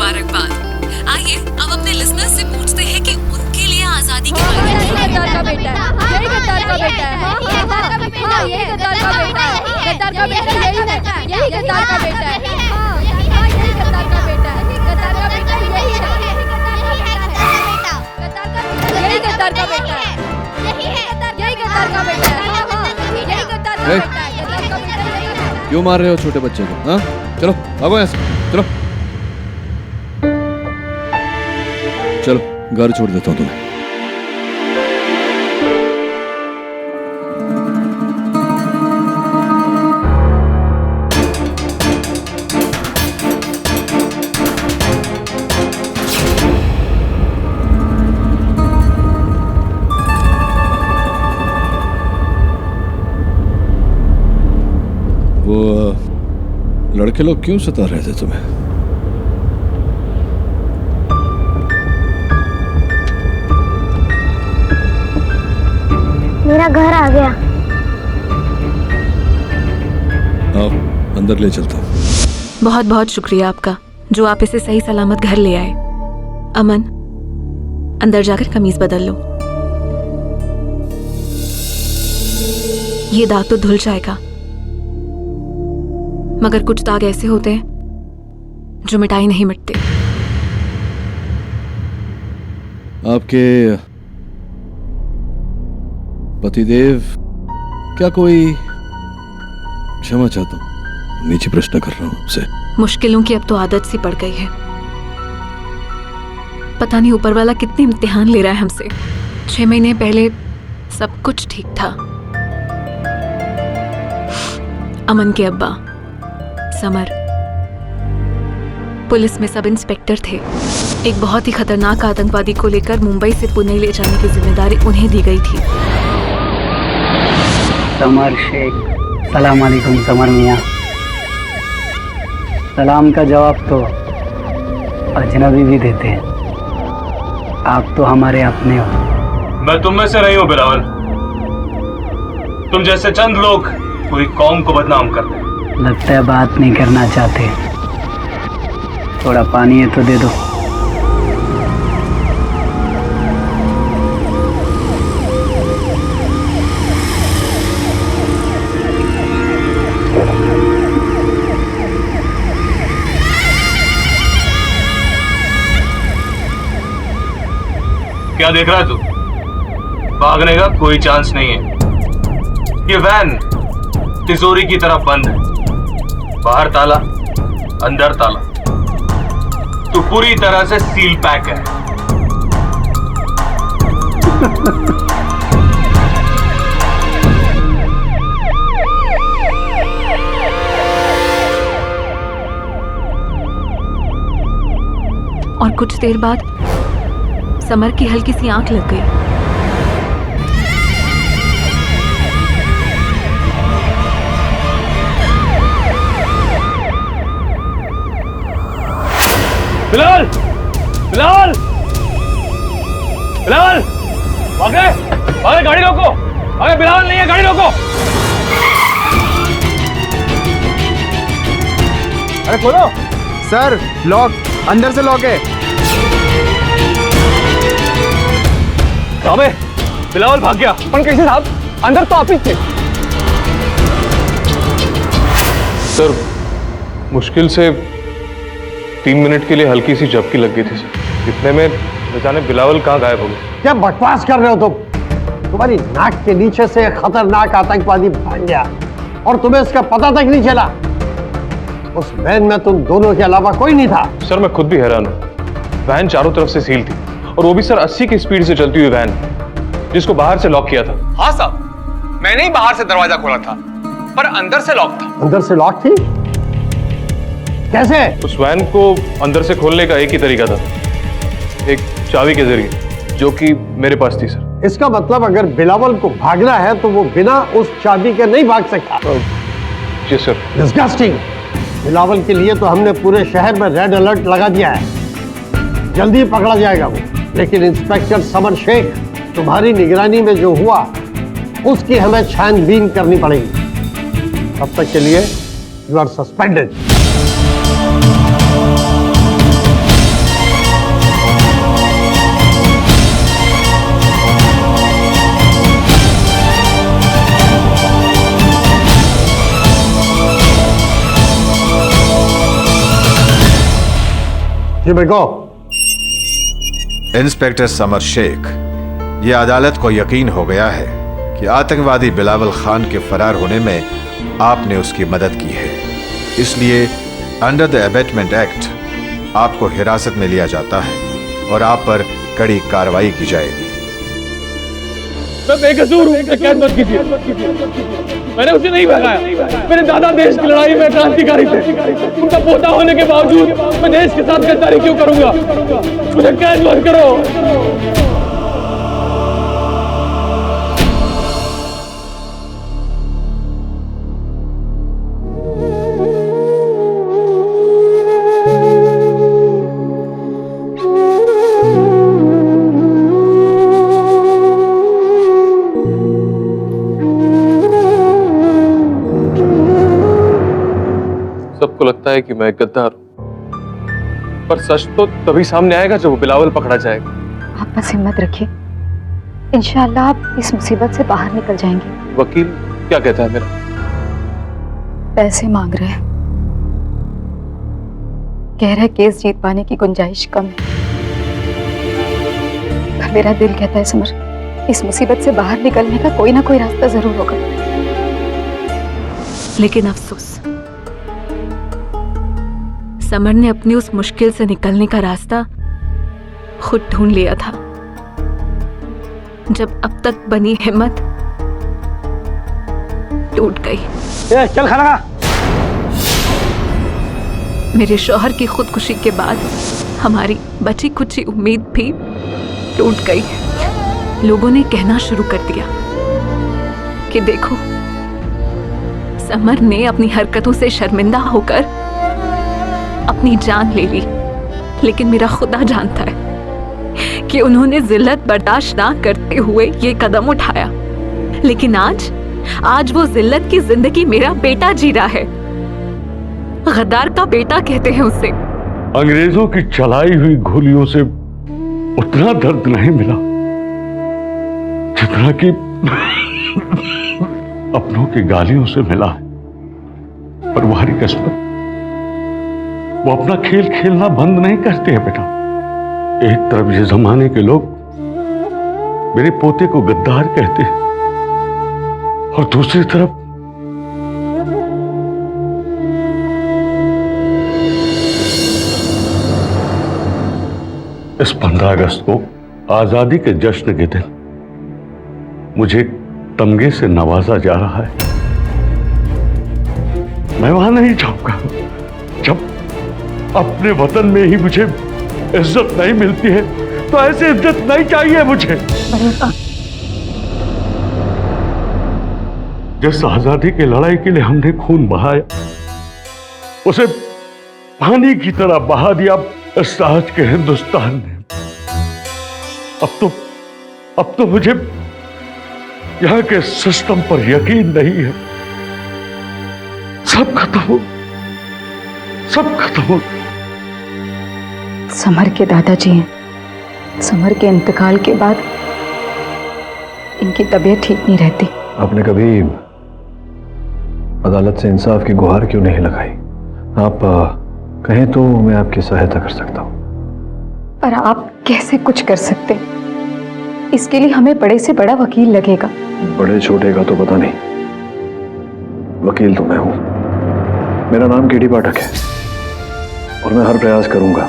मुबारकबाद। आइए अब अपने लिसनर्स से पूछते हैं कि उनके लिए आजादी के बारे में यही गद्दार का बेटा है, यही गद्दार का बेटा है, यही गद्दार का बेटा है, यही गद्दार का बेटा है, गद्दार का बेटा यही है, यही गद्दार का बेटा है, यही गद्दार का बेटा है, गद्दार का बेटा यही है, यही गद्दार का बेटा है, यही गद्दार का बेटा है, यही गद्दार का बेटा है, गद्दार का बेटा यही है। क्यों मार रहे हो छोटे बच्चे को? हाँ, चलो भागो यहाँ से, चलो चलो घर छोड़ देता हूँ तुम्हें। वो लड़के लोग क्यों सता रहे थे तुम्हें? मेरा घर आ गया। आओ अंदर ले चलता हूँ। बहुत बहुत शुक्रिया आपका जो आप इसे सही सलामत घर ले आए। अमन, अंदर जाकर कमीज बदल लो। ये दाग तो धुल जाएगा, मगर कुछ दाग ऐसे होते हैं जो मिटाई नहीं मिटते। आपके पतिदेव क्या कोई क्षमा चाहता हूँ, नीचे प्रश्न कर रहा हूँ आपसे। मुश्किलों की अब तो आदत सी पड़ गई है। पता नहीं ऊपर वाला कितने इम्तिहान ले रहा है हमसे। 6 महीने पहले सब कुछ ठीक था। अमन के अब्बा समर पुलिस में सब इंस्पेक्टर थे। एक बहुत ही खतरनाक आतंकवादी को लेकर मुंबई से पुणे ले जाने की जिम्मेदारी उन्हें दी गई थी। समर शेख, सलाम अलैकुम समर मियाँ। सलाम का जवाब तो अजनबी भी देते हैं। आप तो हमारे अपने हो। मैं तुम में से नहीं हूं बिलावल। तुम जैसे चंद लोग पूरी कौम को बदनाम करते हैं। लगता है बात नहीं करना चाहते। थोड़ा पानी है तो दे दो। क्या देख रहा है तू? भागने का कोई चांस नहीं है। ये वैन तिजोरी की तरफ बंद है। बाहर ताला, अंदर ताला। तू पूरी तरह से सील पैक है। और कुछ देर बाद समर की हल्की सी आंख लग गई। बिलाल! बिलाल! बिलाल! भागे! भागे, गाड़ी रोको! भागे, बिलाल नहीं है, गाड़ी रोको! अरे खोलो! सर लॉक, अंदर से लॉक है। अबे बिलावल भाग गया। पर कैसे साहब, अंदर तो आप ही थे। सर मुश्किल से 3 मिनट के लिए हल्की सी झपकी लग गई थी सर। इतने में न जाने बिलावल कहाँ गायब हो गए। क्या बकवास कर रहे हो तुम? तुम्हारी नाक के नीचे से खतरनाक आतंकवादी भाग गया और तुम्हें इसका पता तक नहीं चला। उस वैन में तुम दोनों के अलावा कोई नहीं था। सर मैं खुद भी हैरान हूँ। वैन चारों तरफ से सील थी और वो भी सर 80 की स्पीड से चलती हुई वैन, जिसको बाहर से लॉक किया था। हाँ साहब, मैंने ही बाहर से दरवाजा खोला था, पर अंदर से लॉक था। अंदर से लॉक थी? कैसे? उस वैन को अंदर से खोलने का एक ही तरीका था, एक चाबी के जरिए, जो कि मेरे पास थी सर। इसका मतलब अगर बिलावल को भागना है तो वो बिना उस चाबी के नहीं भाग सकता। जी सर। डिस्गस्टिंग। बिलावल के लिए तो हमने पूरे शहर में रेड अलर्ट लगा दिया है। जल्दी पकड़ा जाएगा वो। लेकिन इंस्पेक्टर समर शेख, तुम्हारी निगरानी में जो हुआ उसकी हमें छानबीन करनी पड़ेगी। तब तक के लिए यू आर सस्पेंडेड। जी भाई को इंस्पेक्टर समर शेख, ये अदालत को यकीन हो गया है कि आतंकवादी बिलावल खान के फरार होने में आपने उसकी मदद की है, इसलिए अंडर द अबेटमेंट एक्ट आपको हिरासत में लिया जाता है और आप पर कड़ी कार्रवाई की जाएगी। मैं बेकसूर हूँ, कैद मत कीजिए। मैंने उसे नहीं भगाया। मेरे दादा देश की लड़ाई में क्रांतिकारी थे। उनका पोता होने के बावजूद मैं देश के साथ गद्दारी क्यों करूंगा? मुझे कैद मत करो। सबको लगता है कि मैं गद्दार हूं, पर सच तो तभी सामने आएगा जब वो बिलावल पकड़ा जाएगा। आप बस हिम्मत रखिए, इंशाअल्लाह आप इस मुसीबत से बाहर निकल जाएंगे। वकील क्या कहता है मेरा? पैसे मांग रहे हैं, कह रहे केस जीत पाने की गुंजाइश कम है। पर मेरा दिल कहता है समर, इस मुसीबत से बाहर निकलने का कोई ना कोई रास्ता जरूर होगा। लेकिन अफसोस, समर ने अपनी उस मुश्किल से निकलने का रास्ता खुद ढूंढ लिया था। जब अब तक बनी हिम्मत टूट गई। चल खाना। मेरे शौहर की खुदकुशी के बाद हमारी बची कुची उम्मीद भी टूट गई। लोगों ने कहना शुरू कर दिया कि देखो, समर ने अपनी हरकतों से शर्मिंदा होकर अपनी जान ले ली, लेकिन मेरा खुदा जानता है कि उन्होंने जिल्लत बर्दाश्त ना करते हुए ये कदम उठाया। लेकिन आज वो जिल्लत की जिंदगी मेरा बेटा जी रहा है। गद्दार का बेटा कहते हैं उसे। अंग्रेजों की चलाई हुई गोलियों से उतना दर्द नहीं मिला जितना कि अपनों की गालियों से मिला है। पर तुम्हारी किस्मत, वो अपना खेल खेलना बंद नहीं करते हैं बेटा। एक तरफ ये जमाने के लोग मेरे पोते को गद्दार कहते हैं और दूसरी तरफ इस 15 अगस्त को आजादी के जश्न के दिन मुझे तमगे से नवाजा जा रहा है। मैं वहां नहीं जाऊंगा जब अपने वतन में ही मुझे इज्जत नहीं मिलती है। तो ऐसी इज्जत नहीं चाहिए मुझे। जिस आजादी की लड़ाई के लिए हमने खून बहाया, उसे पानी की तरह बहा दिया इस आज के हिंदुस्तान ने। अब तो मुझे यहां के सिस्टम पर यकीन नहीं है। सब खत्म हो, सब खत्म हो। समर के दादाजी हैं। समर के इंतकाल के बाद इनकी तबीयत ठीक नहीं रहती। आपने कभी अदालत से इंसाफ की गुहार क्यों नहीं लगाई? आप कहें तो मैं आपकी सहायता कर सकता हूं। पर आप कैसे कुछ कर सकते? इसके लिए हमें बड़े से बड़ा वकील लगेगा। बड़े छोटे का तो पता नहीं, वकील तो मैं हूं। मेरा नाम केडी पाठक है और मैं हर प्रयास करूंगा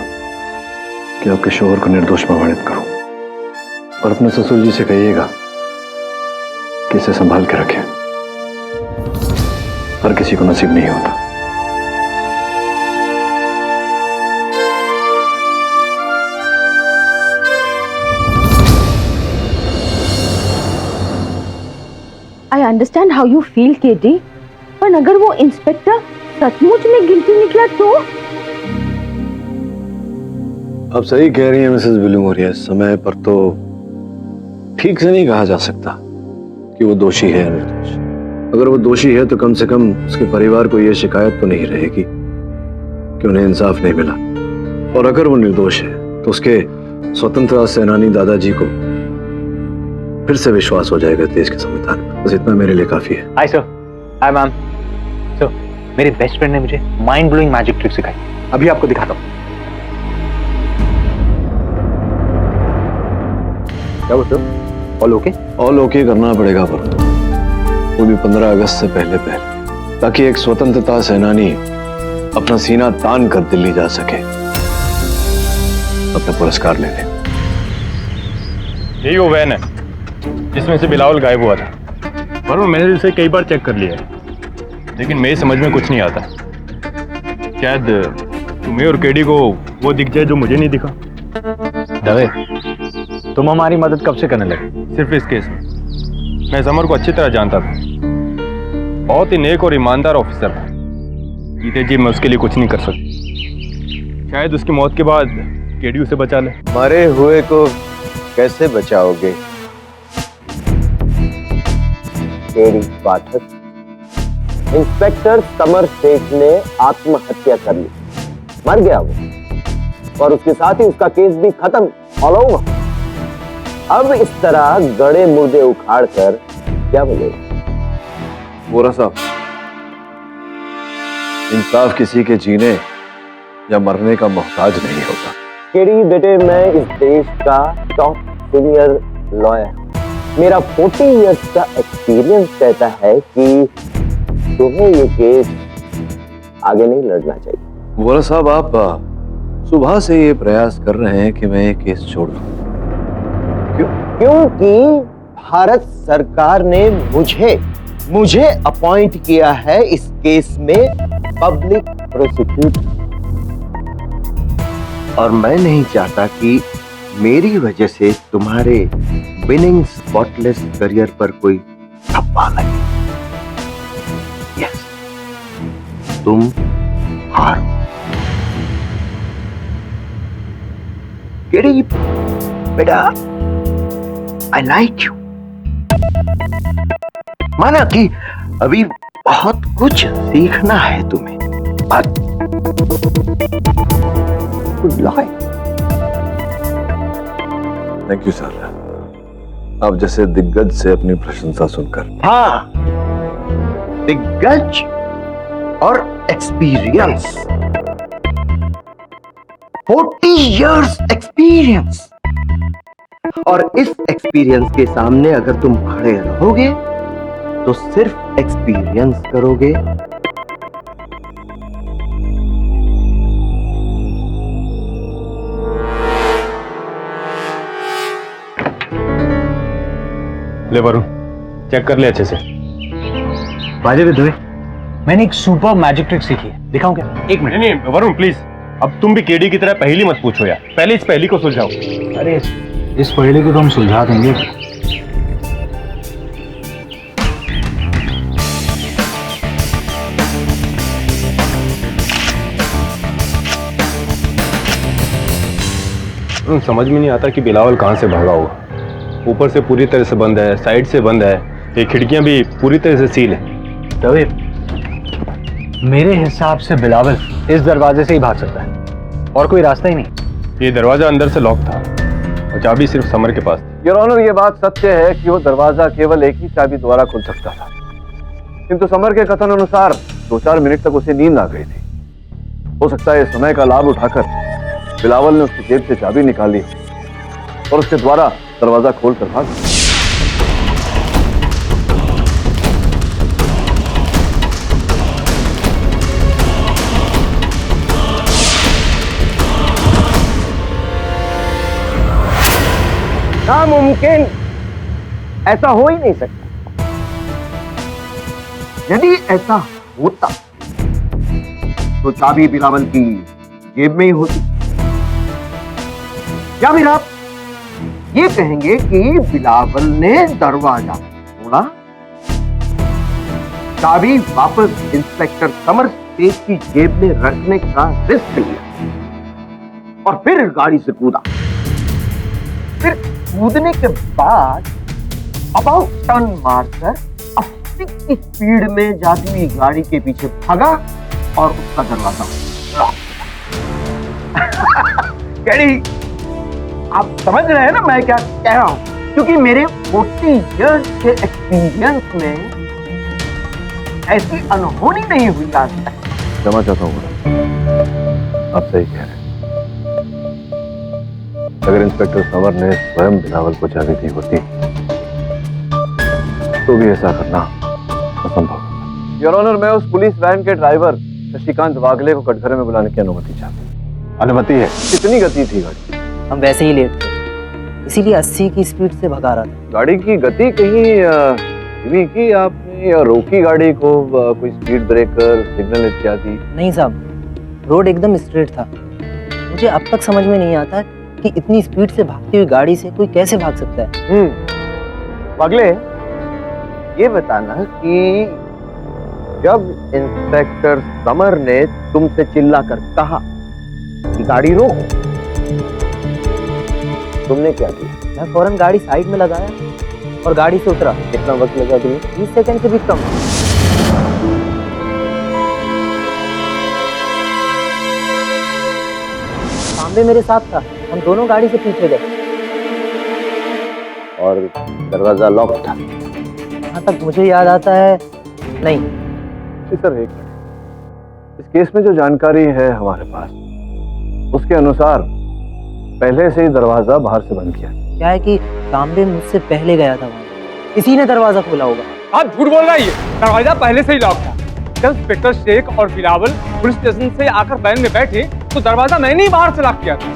कि आपके शोहर को निर्दोष प्रमाणित करूं। और अपने ससुर जी से कहिएगा कि इसे संभाल के रखें। हर किसी को नसीब नहीं होता। I understand how you feel, KD, पर अगर वो इंस्पेक्टर सचमुच में गिल्टी निकला तो? आप सही कह रही हैं मिसेस विलियमोरिया। समय पर तो ठीक से नहीं कहा जा सकता कि वो दोषी है या निर्दोष। अगर वो दोषी है तो कम से कम उसके परिवार को यह शिकायत तो नहीं रहेगी कि उन्हें इंसाफ नहीं मिला। और अगर वो निर्दोष है तो उसके स्वतंत्रता सेनानी दादाजी को फिर से विश्वास हो जाएगा देश के संविधान पर। बस इतना मेरे लिए काफी है। Hi sir. Hi ma'am. Sir, मेरे बेस्ट फ्रेंड ने मुझे माइंड ब्लोइंग मैजिक ट्रिक सिखाई। अभी आपको दिखाता हूँ। क्या बोलते हो? ऑल ओके करना पड़ेगा पर वो भी 15 अगस्त से पहले, ताकि एक स्वतंत्रता सेनानी अपना सीना तान कर दिल्ली जा सके, अपना पुरस्कार ले ले। यही वो वैन है जिसमें से बिलावल गायब हुआ था। वरुण, मैंने इसे कई बार चेक कर लिया है, लेकिन मेरी समझ में कुछ नहीं आता। शायद तुम्हें और केडी को वो दिख जाए जो मुझे नहीं दिखा। दवे, तुम हमारी मदद कब से करने लगे? सिर्फ इस केस में। मैं समर को अच्छी तरह जानता था, बहुत ही नेक और ईमानदार ऑफिसर था। जीते जी मैं उसके लिए कुछ नहीं कर सकता। शायद उसकी मौत के बाद केडी उसे बचा ले। मरे हुए को कैसे बचाओगे? केडी पाठक, इंस्पेक्टर समर शेख ने आत्महत्या कर ली, मर गया वो, और उसके साथ ही उसका केस भी खत्म, ऑल ओवर। अब इस तरह गड़े मुर्दे उखाड़ कर क्या बोलेगा? वोरा साहब, इंसाफ किसी के जीने या मरने का मोहताज नहीं होता। केडी बेटे, मैं इस देश का टॉप सीनियर लॉयर, मेरा 40 इयर्स का एक्सपीरियंस कहता है कि तुम्हें ये केस आगे नहीं लड़ना चाहिए। वोरा साहब, आप सुबह से ये प्रयास कर रहे हैं कि मैं ये केस छोड़ दूं। क्योंकि भारत सरकार ने मुझे अपॉइंट किया है इस केस में पब्लिक प्रोसिक्यूटर, और मैं नहीं चाहता कि मेरी वजह से तुम्हारे विनिंग स्पॉटलेस करियर पर कोई ठप्पा लगे। यस, तुम हारो। केडी बेटा, I like you। माना कि अभी बहुत कुछ सीखना है तुम्हें, but good luck। Thank you sir, आप जैसे दिग्गज से अपनी प्रशंसा सुनकर। हाँ, दिग्गज और एक्सपीरियंस, 40 इयर्स एक्सपीरियंस, और इस एक्सपीरियंस के सामने अगर तुम खड़े रहोगे तो सिर्फ एक्सपीरियंस करोगे। ले वरुण, चेक कर ले अच्छे से। बाजे विधवे, मैंने एक सुपर मैजिक ट्रिक सीखी है, दिखाऊं क्या? एक मिनट। नहीं वरुण प्लीज, अब तुम भी केडी की तरह पहेली मत पूछो यार, पहले इस पहेली को सुलझाओ। अरे इस पहेली को तो हम सुलझा देंगे। समझ में नहीं आता कि बिलावल कहां से भागा होगा। ऊपर से पूरी तरह से बंद है, साइड से बंद है, ये खिड़कियां भी पूरी तरह से सील है। दवे, मेरे हिसाब से बिलावल इस दरवाजे से ही भाग सकता है, और कोई रास्ता ही नहीं। ये दरवाजा अंदर से लॉक था और चाबी सिर्फ समर के पास थी। योर ऑनर, ये बात सत्य है कि वो दरवाजा केवल एक ही चाबी द्वारा खुल सकता था, किंतु समर के कथन अनुसार 2-4 मिनट तक उसे नींद आ गई थी। हो सकता है समय का लाभ उठाकर बिलावल ने उसकी जेब से चाबी निकाली और उसके द्वारा दरवाजा खोलकर भाग। नामुमकिन, ऐसा हो ही नहीं सकता। यदि ऐसा होता तो चाबी बिलावल की जेब में ही होती। या फिर आप ये कहेंगे कि बिलावल ने दरवाजा तोड़ा, चाबी वापस इंस्पेक्टर समर शेख की जेब में रखने का रिस्क लिया और फिर गाड़ी से कूदा। फिर कूदने के बाद अबाउट टर्न मारकर 80 की स्पीड में जाती हुई गाड़ी के पीछे भागा और उसका दरवाजा लॉक। केडी, आप समझ रहे हैं ना मैं क्या कह रहा हूं? क्योंकि मेरे 40 इयर्स के एक्सपीरियंस में ऐसी अनहोनी नहीं हुई आज तक। क्षमा चाहता हूँ, आप सही कह रहे हैं। अगर इंस्पेक्टर समर ने स्वयं बिलावल को चाबी दी होती तो भी ऐसा करना असंभव। योर ऑनर, मैं उस पुलिस वैन के ड्राइवर शशिकांत वागले को कटघरे में बुलाने की अनुमति चाहता हूँ। अनुमति है। कितनी गति थी गाड़ी? हम वैसे ही लेट थे, इसीलिए 80 की स्पीड से भगा रहा था। गाड़ी की गति कहीं धीमी की आपने या रोकी गाड़ी को? कोई स्पीड ब्रेकर, सिग्नल इत्यादि? नहीं साहब, रोड एकदम स्ट्रेट था। मुझे अब तक समझ में नहीं आता कि इतनी स्पीड से भागती हुई गाड़ी से कोई कैसे भाग सकता है। वागले, ये बताना कि जब इंस्पेक्टर समर ने तुमसे चिल्लाकर कहा कि गाड़ी रोको, तुमने क्या किया? मैं फौरन गाड़ी साइड में लगाया और गाड़ी से उतरा। कितना वक्त लगा तुम्हें? 20 सेकंड से भी कम। तांबे मेरे साथ था, हम दोनों गाड़ी से पीछे गए। और दरवाजा लॉक था? जहाँ तक मुझे याद आता है नहीं। जी सर, एक मिनट। इस केस में जो जानकारी है हमारे पास, उसके अनुसार पहले से ही दरवाजा बाहर से बंद किया। क्या है कि तांबे मुझसे पहले गया था वहाँ, इसी ने दरवाजा खोला होगा। आप झूठ बोल रहा है, दरवाजा पहले से ही लॉक था। जब इंस्पेक्टर शेख और बिलावल पुलिस स्टेशन से आकर वैन में बैठे तो दरवाजा मैंने ही बाहर से लॉक किया था।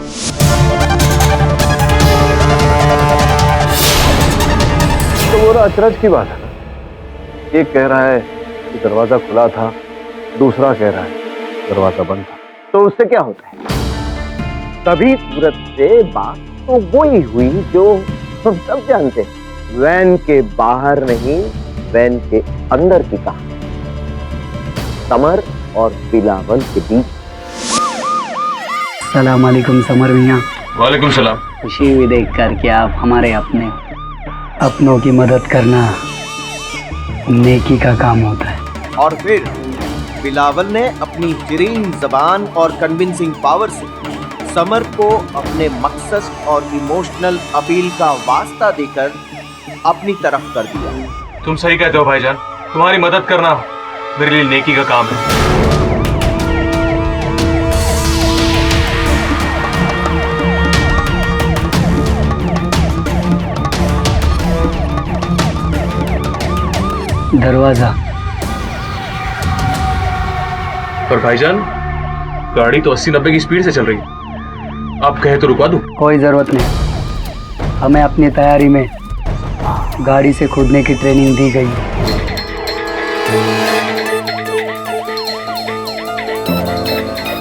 तो वो अचरज की बात है ना, एक कह रहा है कि दरवाजा खुला था, दूसरा कह रहा है दरवाजा बंद था। तो उससे क्या होता है? तभी सूरत से बात तो वही हुई जो हम सब जानते हैं, वैन के बाहर नहीं, वैन के अंदर की कहानी, समर और बिलावल के बीच। सलाम अलैकुम समर मियां। वालेकुम सलाम। खुशी हुई देख कर कि आप हमारे अपनों की मदद करना नेकी का काम होता है। और फिर बिलावल ने अपनी शीरीन जबान और कन्विंसिंग पावर से समर को अपने मकसद और इमोशनल अपील का वास्ता देकर अपनी तरफ कर दिया। तुम सही कहते हो भाईजान, तुम्हारी मदद करना मेरे लिए नेकी का काम है। दरवाजा। पर भाईजान, गाड़ी तो 80-90 की स्पीड से चल रही है, आप कहे तो रुकवा दूं? कोई जरूरत नहीं, हमें अपनी तैयारी में गाड़ी से कूदने की ट्रेनिंग दी गई है।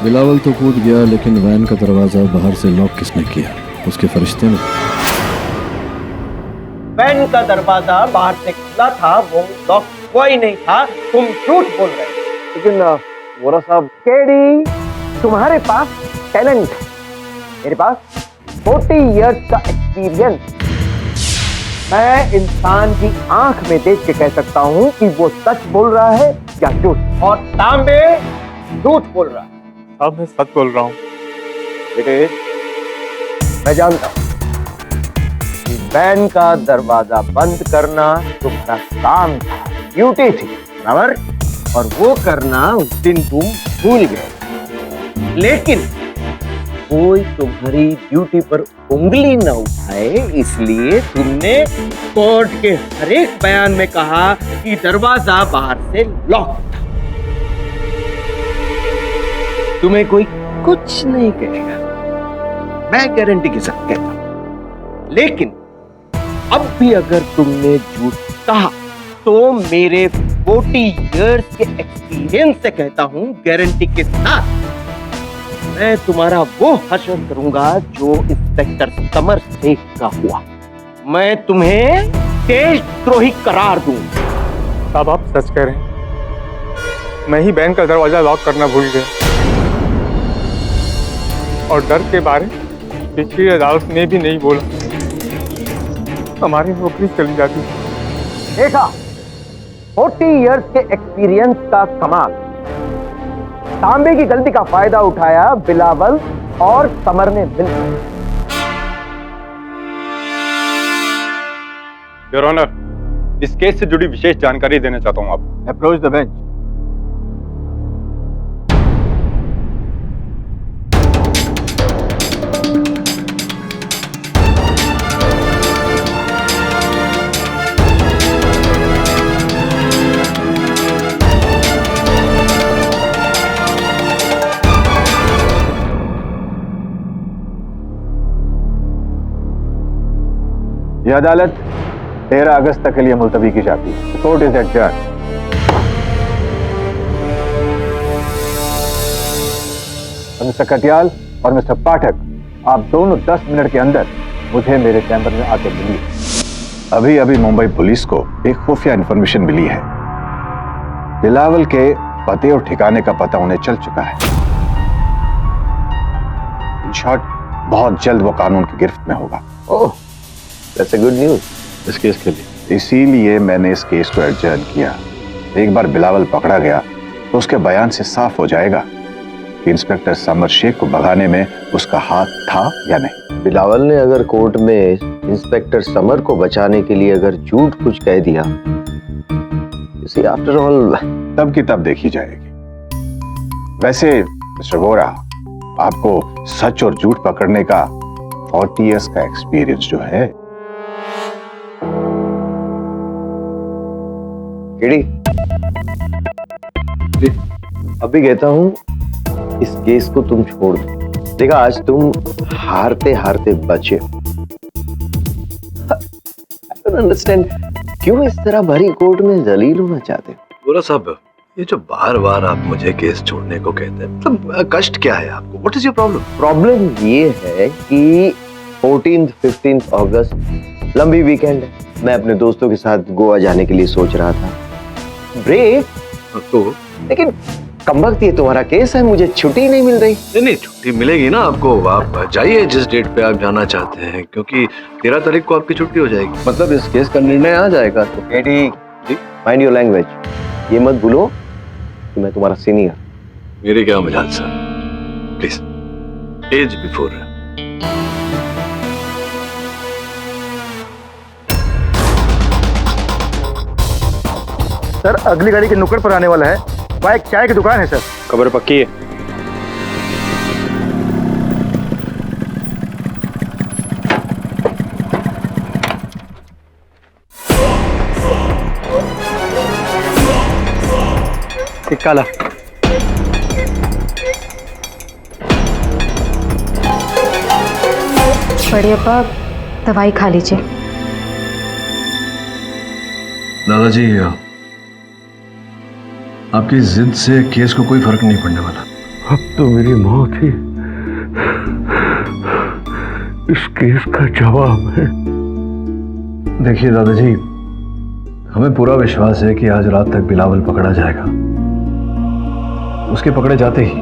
बिलावल तो कूद गया, लेकिन वैन का दरवाजा बाहर से लॉक किसने किया? उसके फरिश्ते ने। वैन का दरवाजा बाहर से खुला था, वो लॉक कोई नहीं था। तुम झूठ बोल रहे हो। लेकिन वोरा साहब, केडी, तुम्हारे पास टैलेंट है, मेरे पास 40 इयर्स का एक्सपीरियंस। मैं इंसान की आंख में देख के कह सकता हूं कि वो सच बोल रहा है या झूठ। और तांबे झूठ बोल रहा है। अब मैं सच बोल रहा हूँ। बेटे, मैं जानता हूं कि वैन का दरवाजा बंद करना तुम्हारा काम था, ड्यूटी थी, बराबर? और वो करना उस दिन तुम भूल गए। लेकिन कोई तुम्हारी ड्यूटी पर उंगली न उठाए, इसलिए तुमने कोर्ट के हर एक बयान में कहा कि दरवाजा बाहर से लॉक था। तुम्हें कोई कुछ नहीं कहेगा, मैं गारंटी के साथ कहता हूं। लेकिन अब भी अगर तुमने झूठ कहा तो मेरे 40 इयर्स के एक्सपीरियंस से कहता हूं, गारंटी के साथ, मैं तुम्हारा वो हश्र करूंगा जो इंस्पेक्टर समर शेख का हुआ। मैं तुम्हें देशद्रोही करार दूंगा। साहब, आप सच कह रहे हैं? मैं ही बैंक का दरवाजा लॉक करना भूल गया और डर के बारे पिछली अदालत ने भी नहीं बोला, हमारी नौकरी चली जाती। देखा, 40 इयर्स के एक्सपीरियंस का कमाल। तांबे की गलती का फायदा उठाया बिलावल और समर ने मिलकर। योर ऑनर, इस केस से जुड़ी विशेष जानकारी देना चाहता हूं आप। Approach the bench. यह अदालत 13 अगस्त तक के लिए मुलतवी की जाती है। Court is adjourn. Mister Katiyal और मिस्टर पाठक, आप दोनों 10 मिनट के अंदर मुझे मेरे चैम्बर में आके मिलिए। अभी अभी मुंबई पुलिस को एक खुफिया इंफॉर्मेशन मिली है। बिलावल के पते और ठिकाने का पता उन्हें चल चुका है। इन शॉर्ट, बहुत जल्द वो कानून की गिरफ्त में होगा। ओह, दैट्स अ गुड न्यूज़ इस केस के लिए। इसीलिए मैंने इस केस को एडजर्न किया। एक बार बिलावल पकड़ा गया तो उसके बयान से साफ हो जाएगा कि इंस्पेक्टर समर शेख को भगाने में उसका हाथ था या नहीं। बिलावल ने अगर कोर्ट में इंस्पेक्टर समर को बचाने के लिए अगर झूठ कुछ कह दिया, इसे आफ्टर ऑल तब की तब देखी जाएगी। वैसे मिस्टर वोरा, आपको सच और झूठ पकड़ने का 40 इयर्स का एक्सपीरियंस जो है। केडी, अभी कहता हूं, इस केस को तुम छोड़ दो। देखा, आज तुम हारते हारते बचे। I don't understand, क्यों इस तरह भरी कोर्ट में जलील होना चाहते हो? बोरा साहब, ये जो बार बार आप मुझे केस छोड़ने को कहते हैं, मतलब कष्ट क्या है आपको? What is your problem? Problem ये है कि 14th 15th अगस्त लंबी वीकेंड है। मैं अपने दोस्तों के साथ गोवा जाने के लिए सोच रहा था। ब्रेक तो, लेकिन कमबख्त ये तुम्हारा केस है, मुझे छुट्टी नहीं मिल रही। नहीं, छुट्टी मिलेगी ना आपको। आप जाइए जिस डेट पे आप जाना चाहते हैं, क्योंकि 13 तारीख को आपकी छुट्टी हो जाएगी। मतलब इस केस का निर्णय आ जाएगा। तो केडी, माइंड योर लैंग्वेज। ये मत भूलो कि मैं तुम्हारा सीनियर। मेरी क्या मजाल sir, please, as before. Sir, अगली गाड़ी के नुक्कड़ पर आने वाला है। वहाँ एक चाय की दुकान है सर। खबर पक्की है? एक काला। बड़े अब्बा, दवाई खा लीजिए। दादाजी, आपकी जिद से केस को कोई फर्क नहीं पड़ने वाला। अब तो मेरी मौत ही इस केस का जवाब है। देखिए दादाजी, हमें पूरा विश्वास है कि आज रात तक बिलावल पकड़ा जाएगा। उसके पकड़े जाते ही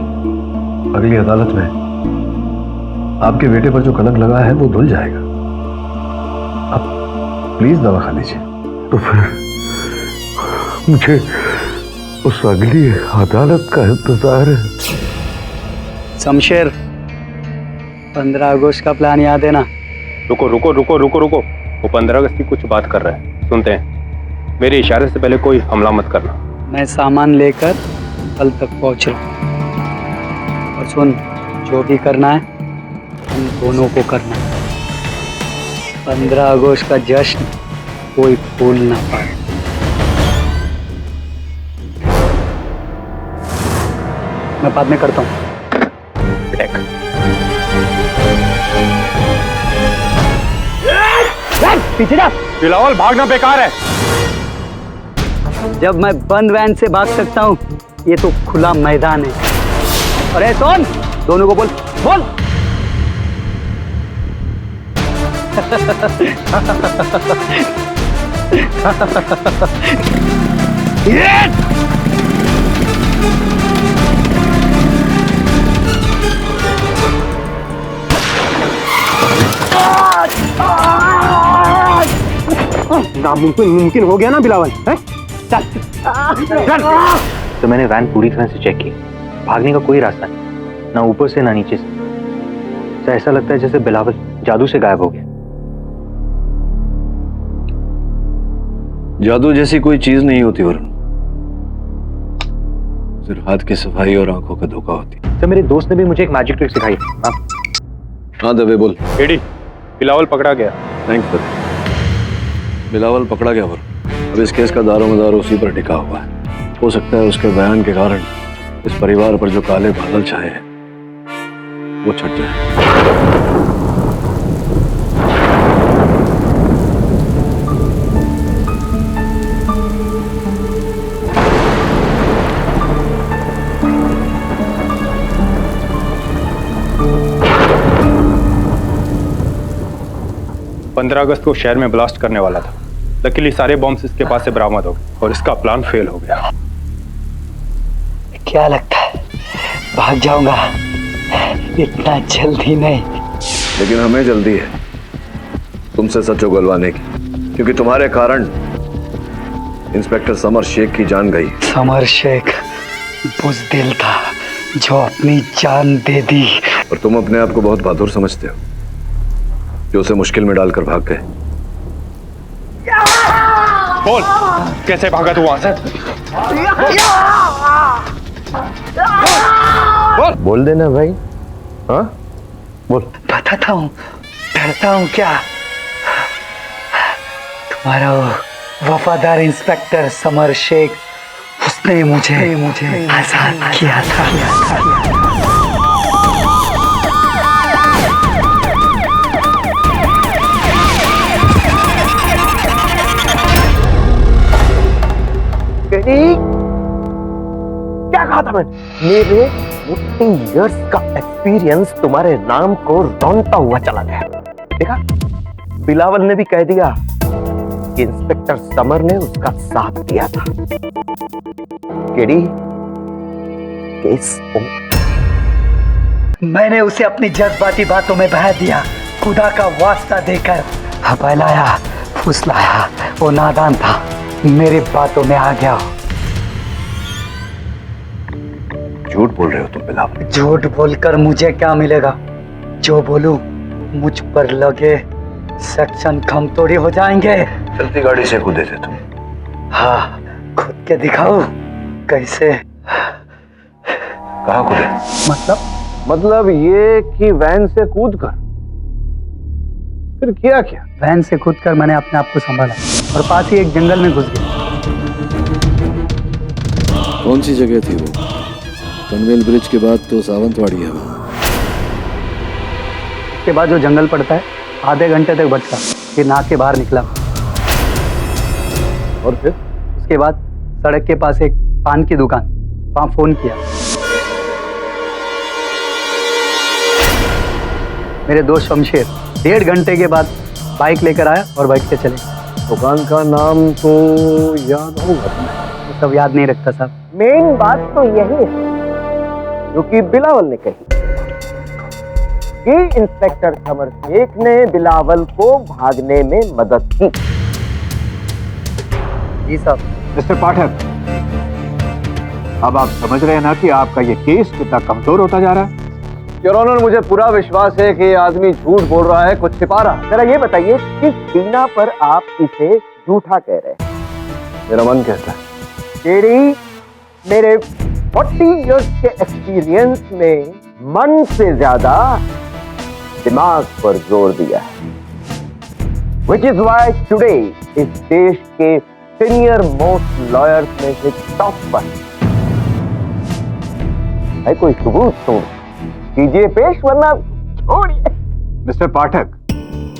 अगली अदालत में आपके बेटे पर जो कलंक लगा है वो धुल जाएगा। आप प्लीज दवा खा लीजिए। तो फिर मुझे उस अगली अदालत का इंतजार है। शमशेर, 15 अगस्त का प्लान याद है ना? रुको रुको रुको रुको रुको, वो 15 अगस्त की कुछ बात कर रहा है, सुनते हैं। मेरे इशारे से पहले कोई हमला मत करना। मैं सामान लेकर कल तक पहुंच रहा हूँ। और सुन, जो भी करना है हम दोनों को करना है। 15 अगस्त का जश्न कोई भूल ना पाए। मैं बाद में करता हूँ। पीछे जा। बिलावल, भागना बेकार है। जब मैं बंद वैन से भाग सकता हूँ, ये तो खुला मैदान है। अरे सोन, दोनों को बोल बोल। नामुमकिन मुमकिन हो गया ना बिलावल, है? चल चल। तो मैंने वैन पूरी तरह से चेक की, भागने का कोई रास्ता नहीं, ना ऊपर से ना नीचे से। तो ऐसा लगता है जैसे बिलावल जादू से गायब हो गया। जादू जैसी कोई चीज नहीं होती वरुण, सिर्फ हाथ की सफाई और आंखों का धोखा होती। तो मेरे दोस्त ने भी मुझे एक मैजिक ट्रिक सिखाई। हाँ दबे बोल। एडी, बिलावल पकड़ा गया। थैंक्स दबे। बिलावल पकड़ा गया वरुण। अब इस केस का दारोमदार उसी पर टिका हुआ है। हो सकता है उसके बयान के कारण इस परिवार पर जो काले बादल छाए हैं वो छट जाए। 15 अगस्त को शहर में ब्लास्ट करने वाला था। लकीली सारे बॉम्ब्स इसके पास से बरामद हो गए और इसका प्लान फेल हो गया। क्या लगता है भाग जाऊंगा? इतना जल्दी नहीं। लेकिन हमें जल्दी है तुमसे सच उगलवाने की, क्योंकि तुम्हारे कारण इंस्पेक्टर समर शेख की जान गई। समर शेख बुज़दिल था जो अपनी जान दे दी। और तुम अपने आप को बहुत बहादुर समझते हो जो उसे मुश्किल में डालकर भाग गए। बोल, कैसे भागा तू वहां से? बोल देना भाई। हाँ बोल। बताता हूँ, डरता हूँ क्या? तुम्हारा वफादार इंस्पेक्टर समर शेख, उसने मुझे आजाद किया था। क्या कहा था मैंने? मेरे 40 इयर्स का एक्सपीरियंस तुम्हारे नाम को रौंदता हुआ चला गया। देखा, बिलावल ने भी कह दिया कि इंस्पेक्टर समर ने उसका साथ दिया था। केडी, केस मैंने उसे अपनी जज्बाती बातों में बहा दिया, खुदा का वास्ता देकर बहलाया, फुसलाया। वो नादान था, मेरी बातों में आ गया। झूठ बोल रहे हो तुम बिलावल। झूठ बोलकर मुझे क्या मिलेगा? जो बोलूं मुझ पर लगे सेक्शन कम थोड़ी हो जाएंगे। चलती गाड़ी से कूदे थे तुम। हाँ, खुद के दिखाओ कैसे। कहाँ कूदे? मतलब ये कि वैन से कूदकर। फिर किया क्या? वैन से कूदकर मैंने अपने आप को संभाला और पास ही एक जंगल में घुस गया। कौन सी जगह थी वो? पनवेल ब्रिज के बाद तो सावंतवाड़ी है। उसके बाद जो जंगल पड़ता है, आधे घंटे तक बचता, फिर नाक के बाहर निकला। और फिर उसके बाद सड़क के पास एक पान की दुकान, वहां फोन किया। मेरे दोस्त शमशेर 1.5 घंटे के बाद बाइक लेकर आया और बाइक से चले। दुकान का नाम तो याद होगा तुम्हें? वो सब याद नहीं रखता साहब। मेन बात तो यही है जो कि बिलावल ने कही कि इंस्पेक्टर समर शेख ने बिलावल को भागने में मदद की। जी साहब। मिस्टर पाठक, अब आप समझ रहे हैं ना कि आपका ये केस कितना कमजोर होता जा रहा है। योर ऑनर, मुझे पूरा विश्वास है कि ये आदमी झूठ बोल रहा है, कुछ छिपा रहा है। जरा ये बताइए किस बिना पर आप इसे झूठा कह रहे हैं? मेरा मन कहता है। तेरी मेरे 40 इयर्स के एक्सपीरियंस में मन से ज्यादा दिमाग पर जोर दिया है। Which is why today इस देश के सीनियर मोस्ट लॉयर्स में से टॉप पर है। कोई सबूत तो कीजिए पेश, वरना छोड़िए। मिस्टर पाठक,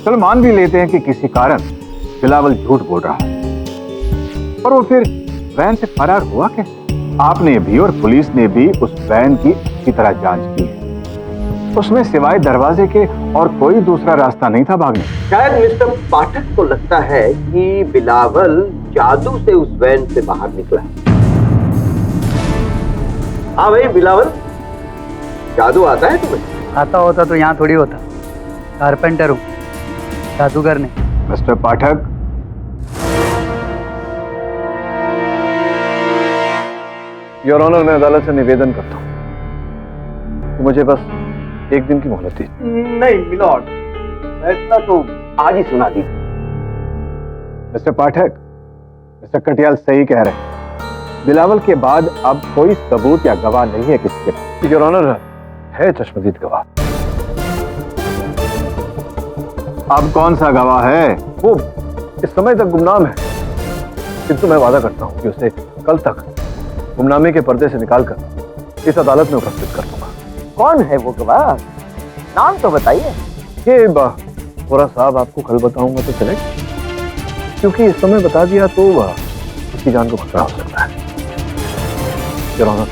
चलो मान भी लेते हैं कि किसी कारण बिलावल झूठ बोल रहा है, पर वो फिर वैन से फरार हुआ कैसे? आपने भी और पुलिस ने भी उस वैन की अच्छी तरह जांच की है। उसमें सिवाय दरवाजे के और कोई दूसरा रास्ता नहीं था भागने। शायद मिस्टर पाठक को लगता है कि बिलावल जादू से उस वैन से बाहर निकला। हाँ भाई बिलावल, जादू आता है तुम्हें? आता होता तो यहाँ थोड़ी होता। कारपेंटर हूँ, जादूगर नहीं। मिस्टर पाठक, योर ऑनर, मैं अदालत से निवेदन करता हूँ तो मुझे बस 1 दिन की मोहलत दीजिए। नहीं मिलॉर्ड, फैसला तो आज ही सुना दी। मिस्टर पाठक, मिस्टर कटियाल सही कह रहे हैं। बिलावल के बाद अब कोई सबूत या गवाह नहीं है किसी के पास। योर ऑनर, है चश्मदीद गवाह। अब कौन सा गवाह है? वो इस समय तक गुमनाम है, किंतु मैं वादा करता हूँ कि उसे कल तक गुमनामे के पर्दे से निकालकर इस अदालत में उपस्थित कर दूंगा। कौन है वो गवाह? नाम तो बताइए। ये थोड़ा साहब आपको कल बताऊंगा तो चलेगा, क्योंकि इस समय बता दिया तो उसकी जान को खतरा हो सकता है। योर ऑनर,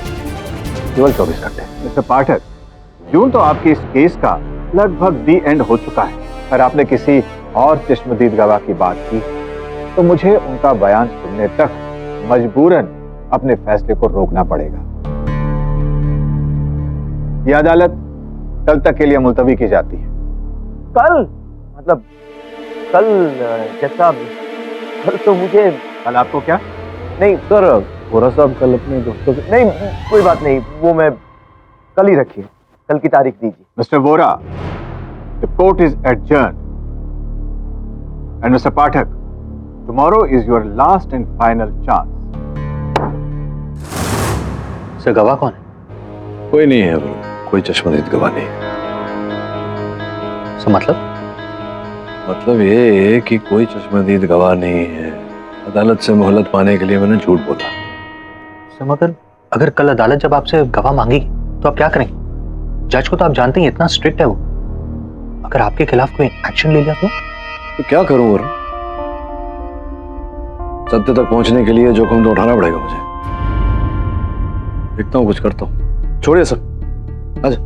केवल 24 घंटे। मिस्टर पाठक, यूं तो आपकी इस केस का लगभग दी एंड हो चुका है, पर आपने किसी और चश्मदीद गवाह की बात की तो मुझे उनका बयान सुनने तक मजबूरन अपने फैसले को रोकना पड़ेगा। यह अदालत कल तक के लिए मुलतवी की जाती है। कल मतलब कल जैसा कल तो मुझे कल आपको क्या? नहीं सर वोरा साहब कल अपने दोस्तों से नहीं, कोई बात नहीं, वो मैं कल ही रखिए, कल की तारीख दीजिए। Mister Vora, the court is adjourned and mister Pathak, tomorrow is your last and final chance. Sir गवाह कौन है? कोई नहीं है, कोई चश्मदीद गवाह नहीं है। मतलब ये है कि कोई चश्मदीद गवाह नहीं है। अदालत से मोहलत पाने के लिए मैंने झूठ बोला। सर मगर अगर कल अदालत जब आपसे गवाह मांगेगी तो आप क्या करेंगे? जज को तो आप जानते हैं इतना स्ट्रिक्ट है वो, अगर आपके खिलाफ कोई एक्शन ले लिया तो क्या करूं वरुण? सत्य तक पहुंचने के लिए जोखिम तो उठाना पड़ेगा मुझे। देखता हूं, कुछ करता हूं। छोड़िए सब, आजा।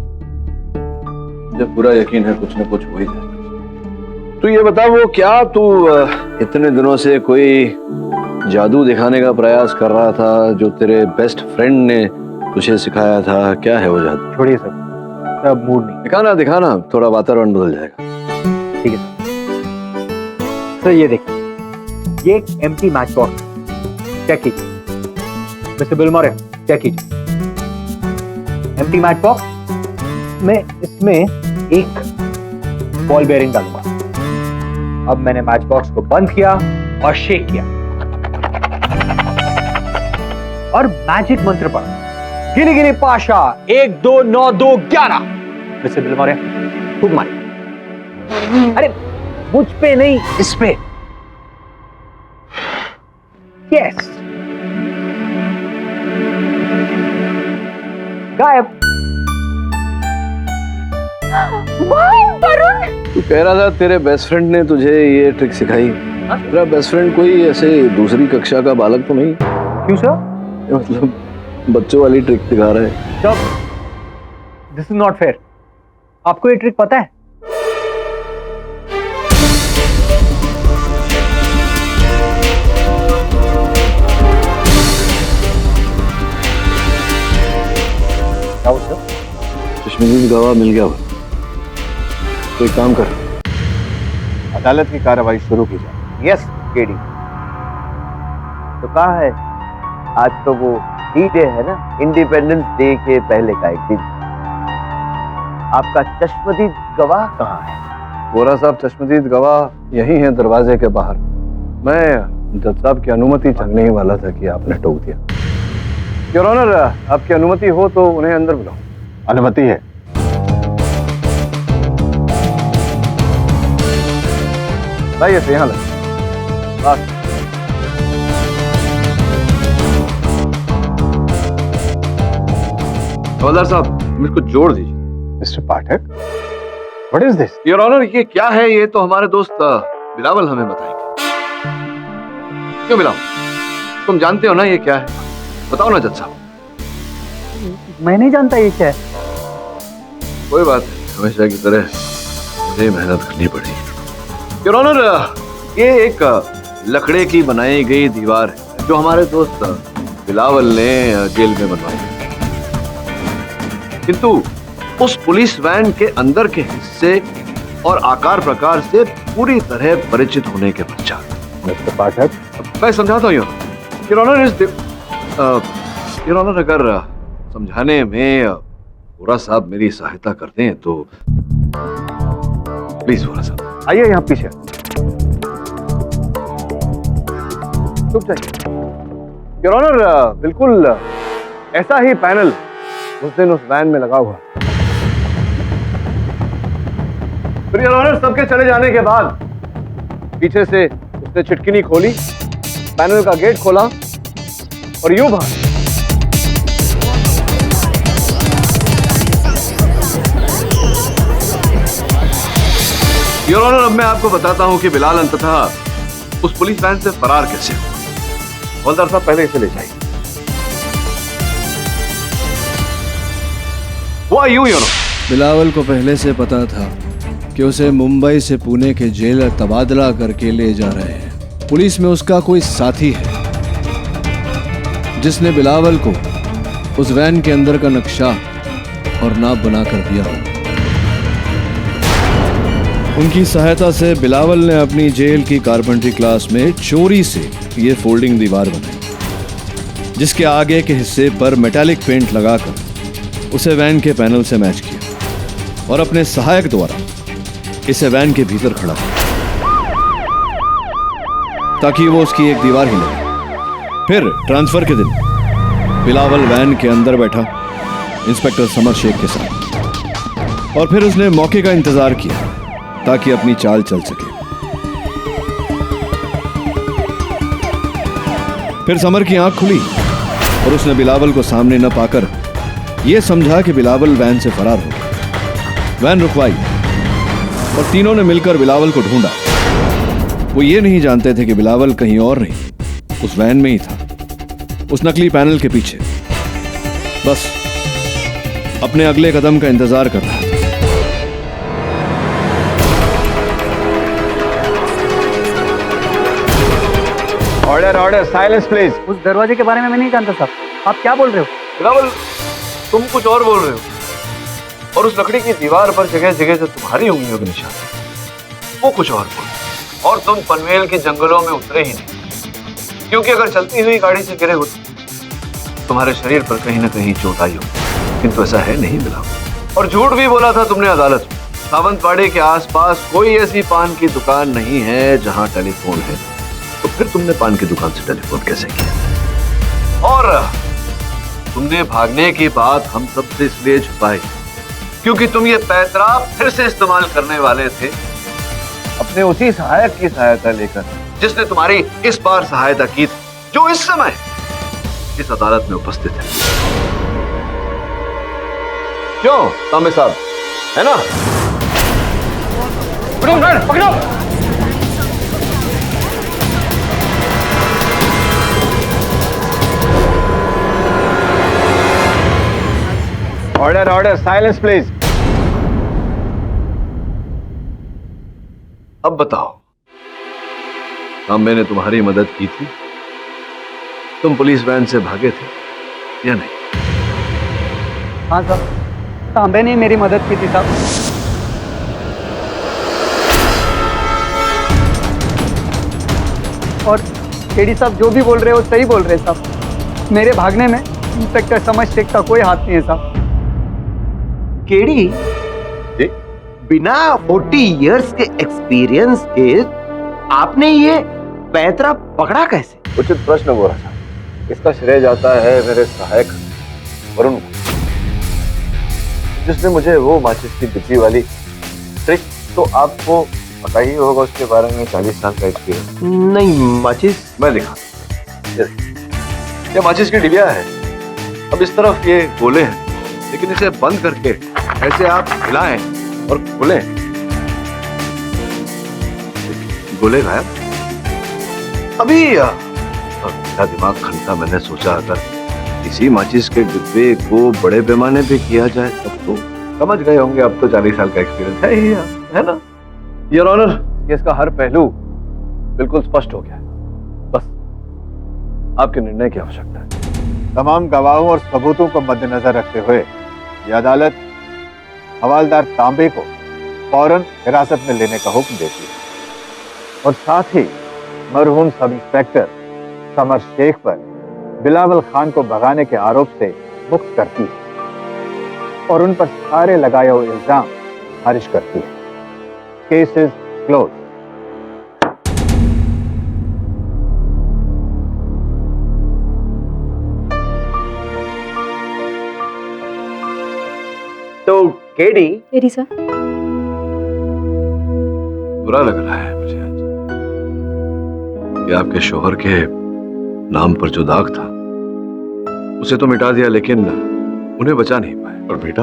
मुझे पूरा यकीन है कुछ न कुछ हो ही जाएगा। तू ये बता, वो क्या तू इतने दिनों से कोई जादू दिखाने का प्रयास कर रहा था जो तेरे बेस्ट फ्रेंड ने तुझे सिखाया था? क्या है वो जादू? छोड़िए सर, अब मूड नहीं। दिखाना, थोड़ा वातावरण बदल जाएगा। ठीक है सर, ये देखिए, ये एक एम्प्टी मैच बॉक्स, चेक कीजिए। मिस्टर बिलमोरे, चेक कीजिए। एम्प्टी मैच बॉक्स में इसमें एक बॉल बेयरिंग डालूंगा। अब मैंने मैच बॉक्स को बंद किया और शेक किया और मैजिक मंत्र पढ़ा, गिनी गिनी पाशा 1 2 9 2 11। मिस्टर बिलमोरे, खूब मारिए। अरे मुझ पे नहीं, इस पे। यस, गायब। वरुण, तू कह रहा था तेरे बेस्ट फ्रेंड ने तुझे ये ट्रिक सिखाई। तेरा बेस्ट फ्रेंड कोई ऐसे दूसरी कक्षा का बालक तो नहीं? क्यों सर? मतलब बच्चों वाली ट्रिक दिखा रहा है। Sir, this is not fair. आपको ये ट्रिक पता है? क्या हुआ सर? चश्मदीद गवाह मिल गया। तो एक काम कर, अदालत की कार्रवाई शुरू की जाए। यस केडी, तो कहा है आज तो वो D-Day है ना, इंडिपेंडेंस डे के पहले का एक दिन। आपका चश्मदीद गवाह कहाँ है? वोरा साहब, चश्मदीद गवाह यही हैं, दरवाजे के बाहर। मैं जज साहब की अनुमति चाहने ही वाला था कि आपने टोक दिया। योर ऑनर, आपकी अनुमति हो तो उन्हें अंदर बुलाओ। अनुमति है। लाइए से यहाँ लगे। बस हवलदार साहब, मेरे को जोड़ दीजिए। Mister Pathak, what is this? Your honour, ये क्या है? ये तो हमारे दोस्त बिलावल हमें बताएंगे। क्यों बिलावल, तुम जानते हो ना ये क्या है? बताओ ना जज साहब। मैं नहीं जानता ये क्या है। कोई बात नहीं, हमेशा की तरह मुझे मेहनत करनी पड़ेगी। योर ऑनर, ये एक लकड़े की बनाई गई दीवार है जो हमारे दोस्त बिलावल ने जेल में बनवाई है, किंतु उस पुलिस वैन के अंदर के हिस्से और आकार प्रकार से पूरी तरह परिचित होने के पश्चात। मिस्टर पाठक, मैं समझाता हूँ योर ऑनर। योर ऑनर, अगर समझाने में वोरा साहब मेरी सहायता करते हैं तो प्लीज। वोरा साहब आइए यहाँ पीछे। चुप जाइए। योर ऑनर, बिल्कुल ऐसा ही पैनल उस दिन उस वैन में लगा हुआ। फिर योर ऑनर, सबके चले जाने के बाद पीछे से उसने चिटकिनी खोली, पैनल का गेट खोला और यूं बाहर। योर ऑनर, अब मैं आपको बताता हूं कि बिलाल अंततः उस पुलिस वैन से फरार कैसे हुआ। हवलदार साहब, पहले इसे ले जाइए। वो यूं योर ऑनर, बिलावल को पहले से पता था कि उसे मुंबई से पुणे के जेल तबादला करके ले जा रहे हैं। पुलिस में उसका कोई साथी है जिसने बिलावल को उस वैन के अंदर का नक्शा और नाप बना कर दिया हो। उनकी सहायता से बिलावल ने अपनी जेल की कारपेंट्री क्लास में चोरी से ये फोल्डिंग दीवार बनाई, जिसके आगे के हिस्से पर मेटालिक पेंट लगाकर उसे वैन के पैनल से मैच किया और अपने सहायक द्वारा इसे वैन के भीतर खड़ा किया ताकि वो उसकी एक दीवार ही लगे। फिर ट्रांसफर के दिन बिलावल वैन के अंदर बैठा इंस्पेक्टर समर शेख के साथ और फिर उसने मौके का इंतजार किया ताकि अपनी चाल चल सके। फिर समर की आंख खुली और उसने बिलावल को सामने न पाकर यह समझा कि बिलावल वैन से फरार हो गया। वैन रुकवाई और तीनों ने मिलकर बिलावल को ढूंढा। वो ये नहीं जानते थे कि बिलावल कहीं और नहीं, उस वैन में ही था, उस नकली पैनल के पीछे, बस अपने अगले कदम का इंतजार कर रहा था। Order order, silence please. उस दरवाजे के बारे में मैं नहीं जानता साहब, आप क्या बोल रहे हो? बिलावल, तुम कुछ और बोल रहे हो और उस लकड़ी की दीवार पर जगह जगह जो तुम्हारी उंगलियों के निशान है वो कुछ और बोल। और तुम पनवेल के जंगलों में उतरे ही नहीं, क्योंकि अगर चलती हुई गाड़ी से गिरे होते तुम्हारे शरीर पर कहीं ना कहीं चोट आई हो, किंतु ऐसा है नहीं बिलावल। और झूठ भी बोला था तुमने अदालत में। सावंतवाड़ी के आसपास कोई ऐसी पान की दुकान नहीं है जहां टेलीफोन है, तो फिर तुमने पान की दुकान से टेलीफोन कैसे किया? और तुमने भागने की बात हम सबसे इसलिए छुपाई क्योंकि तुम ये पैतरा फिर से इस्तेमाल करने वाले थे अपने उसी सहायक की सहायता लेकर जिसने तुम्हारी इस बार सहायता की, जो इस समय इस अदालत में उपस्थित है। क्यों तांबे साहब, है ना? पकड़ो पकड़ो। Order order, silence please. अब बताओ, तांबे ने तुम्हारी मदद की थी? तुम पुलिस वैन से भागे थे या नहीं? हाँ साहब, तांबे ने मेरी मदद की थी साहब। और केडी साहब जो भी बोल रहे हो सही बोल रहे हैं साहब। मेरे भागने में इंस्पेक्टर समर शेख का कोई हाथ नहीं है साहब। केडी, बिना 40 इयर्स के एक्सपीरियंस के आपने ये पैतरा पकड़ा कैसे? उचित प्रश्न बोला साहब। इसका श्रेय जाता है मेरे सहायक वरुण को, जिसने मुझे वो माचिस की डिब्बी वाली ट्रिक, तो आपको पता ही होगा उसके बारे में, 40 साल का एक्सपीरियंस। नहीं, माचिस मैं दिखा, ये माचिस की डिबिया है। अब इस तरफ ये गोले हैं, लेकिन इसे बंद करके ऐसे आप हिलाएं और खोलें, गोले गायब। अभी मेरा दिमाग खनका, मैंने सोचा अगर इसी माचिस के डिब्बे को बड़े पैमाने पे किया जाए तब तो समझ गए होंगे। अब तो 40 साल का एक्सपीरियंस है ही, है ना? योर ऑनर, केस का हर पहलू बिल्कुल स्पष्ट हो गया है, बस आपके निर्णय की आवश्यकता है। तमाम गवाहों और सबूतों को मद्देनजर रखते हुए यह अदालत हवालदार तांबे को फौरन हिरासत में लेने का हुक्म देती है और साथ ही मरहूम सब इंस्पेक्टर समर शेख पर बिलावल खान को भगाने के आरोप से मुक्त करती है और उन पर सारे लगाए हुए इल्जाम खारिज करती है। Case is close. तो केडी सर, बुरा लग रहा है मुझे आज कि आपके शोहर के नाम पर जो दाग था उसे तो मिटा दिया, लेकिन उन्हें बचा नहीं पाए। और बेटा,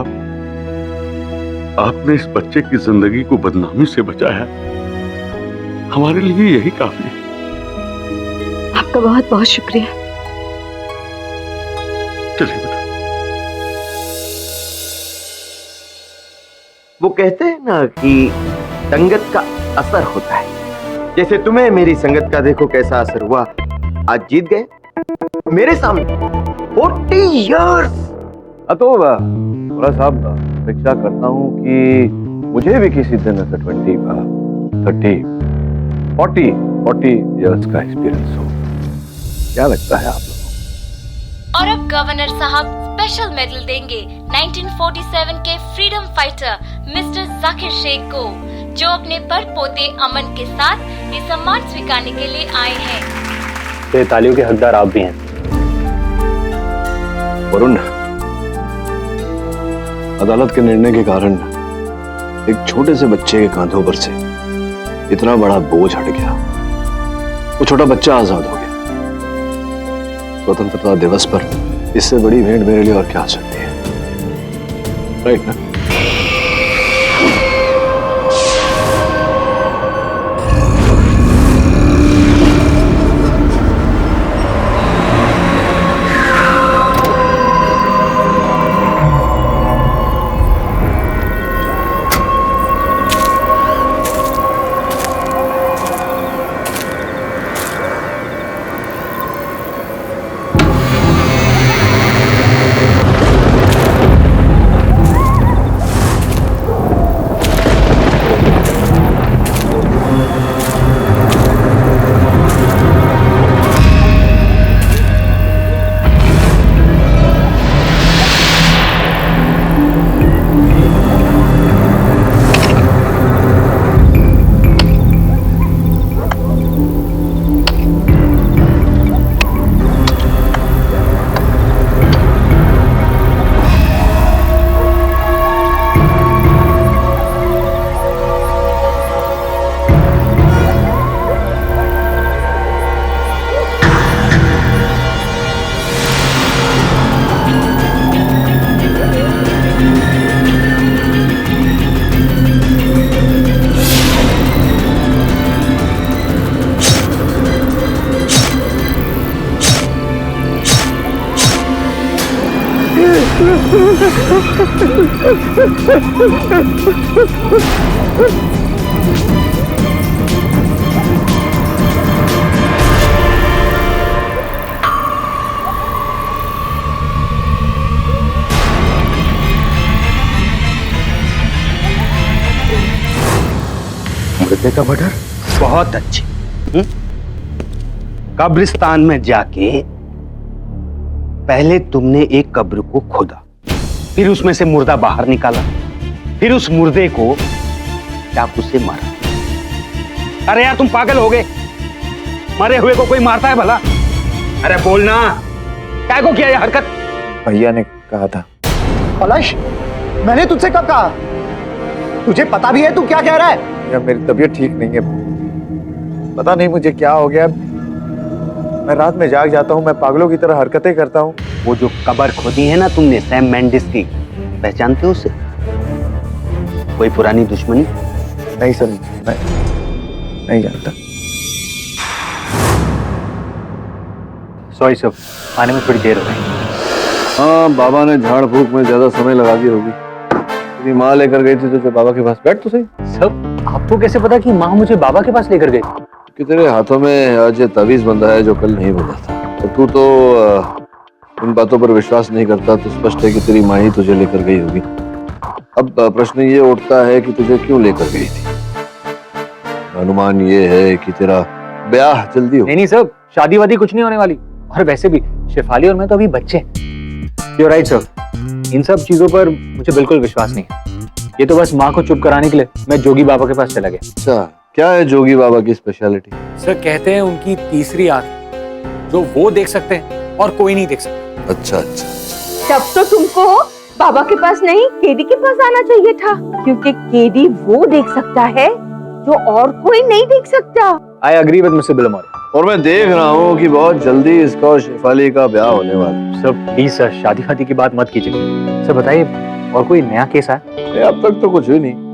आपने इस बच्चे की जिंदगी को बदनामी से बचाया, हमारे लिए यही काफी है। आपका बहुत बहुत शुक्रिया। चलिए बेटा। वो कहते हैं ना कि संगत का असर होता है, जैसे तुम्हें मेरी संगत का देखो कैसा असर हुआ, आज जीत गए मेरे सामने 40 इयर्स। तो थोड़ा साहब अपेक्षा करता हूँ कि मुझे भी किसी दिन ऐसा 20 का 30 40 इयर्स का एक्सपीरियंस हो। क्या लगता है आप लोगों को? और अब गवर्नर साहब स्पेशल मेडल देंगे 1947 के freedom fighter mister Zakir Sheikh को, जो अपने पर पोते अमन के साथ ये सम्मान स्वीकारने के लिए आए हैं। तो तालियों के हकदार आप भी हैं। वरुण, अदालत के निर्णय के कारण एक छोटे से बच्चे के कांधों पर से इतना बड़ा बोझ हट गया। वो छोटा बच्चा आजाद हो गया। स्वतंत्रता दिवस पर इससे बड़ी भेंट मेरे लिए और क्या हो सकती है, राइट ना? मुर्दे का मर्डर बहुत अच्छे। कब्रिस्तान में जाके पहले तुमने एक कब्र को खोदा, फिर उसमें से मुर्दा बाहर निकाला, फिर उस मुर्दे को चाकू से मारा। अरे यार तुम पागल हो गए? मरे हुए को कोई मारता है भला? अरे बोलना, क्या को किया ये हरकत? भैया ने कहा था। पलाश, मैंने तुझसे कब कहा? तुझे पता भी है तू क्या कह रहा है? या मेरी तबीयत ठीक नहीं है, पता नहीं मुझे क्या हो गया। मैं रात में जाग जाता हूँ, मैं पागलों की तरह हरकतें करता हूँ। वो जो कब्र खोदी है ना तुमने सैम मेंडिस की, पहचानते हो उसे? कोई पुरानी दुश्मनी? नहीं सर, मैं नहीं जानता। सॉरी सर, आने में थोड़ी देर हो गई। हाँ, बाबा ने झाड़ फूक में ज्यादा समय लगा दी होगी। तेरी माँ लेकर गई थी तुझे बाबा के पास। बैठ तो सही। सब आपको कैसे पता कि माँ मुझे बाबा के पास लेकर गई? कि तेरे हाथों में आज ये तावीज बंधा है जो कल नहीं बंधा था। तो तू तो इन बातों पर विश्वास नहीं करता, तो स्पष्ट है कि तेरी माँ ही तुझे लेकर गई होगी। अब प्रश्न ये उठता है कि तुझे क्यों लेकर गई थी? अनुमान ये है कि तेरा ब्याह जल्दी हो। नहीं सर, शादी वादी कुछ नहीं होने वाली। और वैसे भी शेफाली और मैं तो अभी बच्चे। You're right सर, इन सब चीजों पर मुझे बिल्कुल विश्वास नहीं है। ये तो बस माँ को चुप कराने के लिए मैं जोगी बाबा के पास चला गया। अच्छा, क्या है जोगी बाबा की स्पेशलिटी? सर कहते हैं उनकी तीसरी आंख जो वो देख सकते हैं और कोई नहीं देख सकता। अच्छा अच्छा। तब तो तुमको बाबा के पास नहीं केडी के पास आना चाहिए था, क्योंकि केडी वो देख सकता है जो और कोई नहीं देख सकता। I agree with Mr Bilmore. और मैं देख रहा हूँ कि बहुत जल्दी इसका और शेफाली का ब्याह होने वाला है। सर प्लीज सर, शादी वादी की बात मत कीजिए। सर बताइए, और कोई नया केस है? अब तक तो कुछ भी नहीं।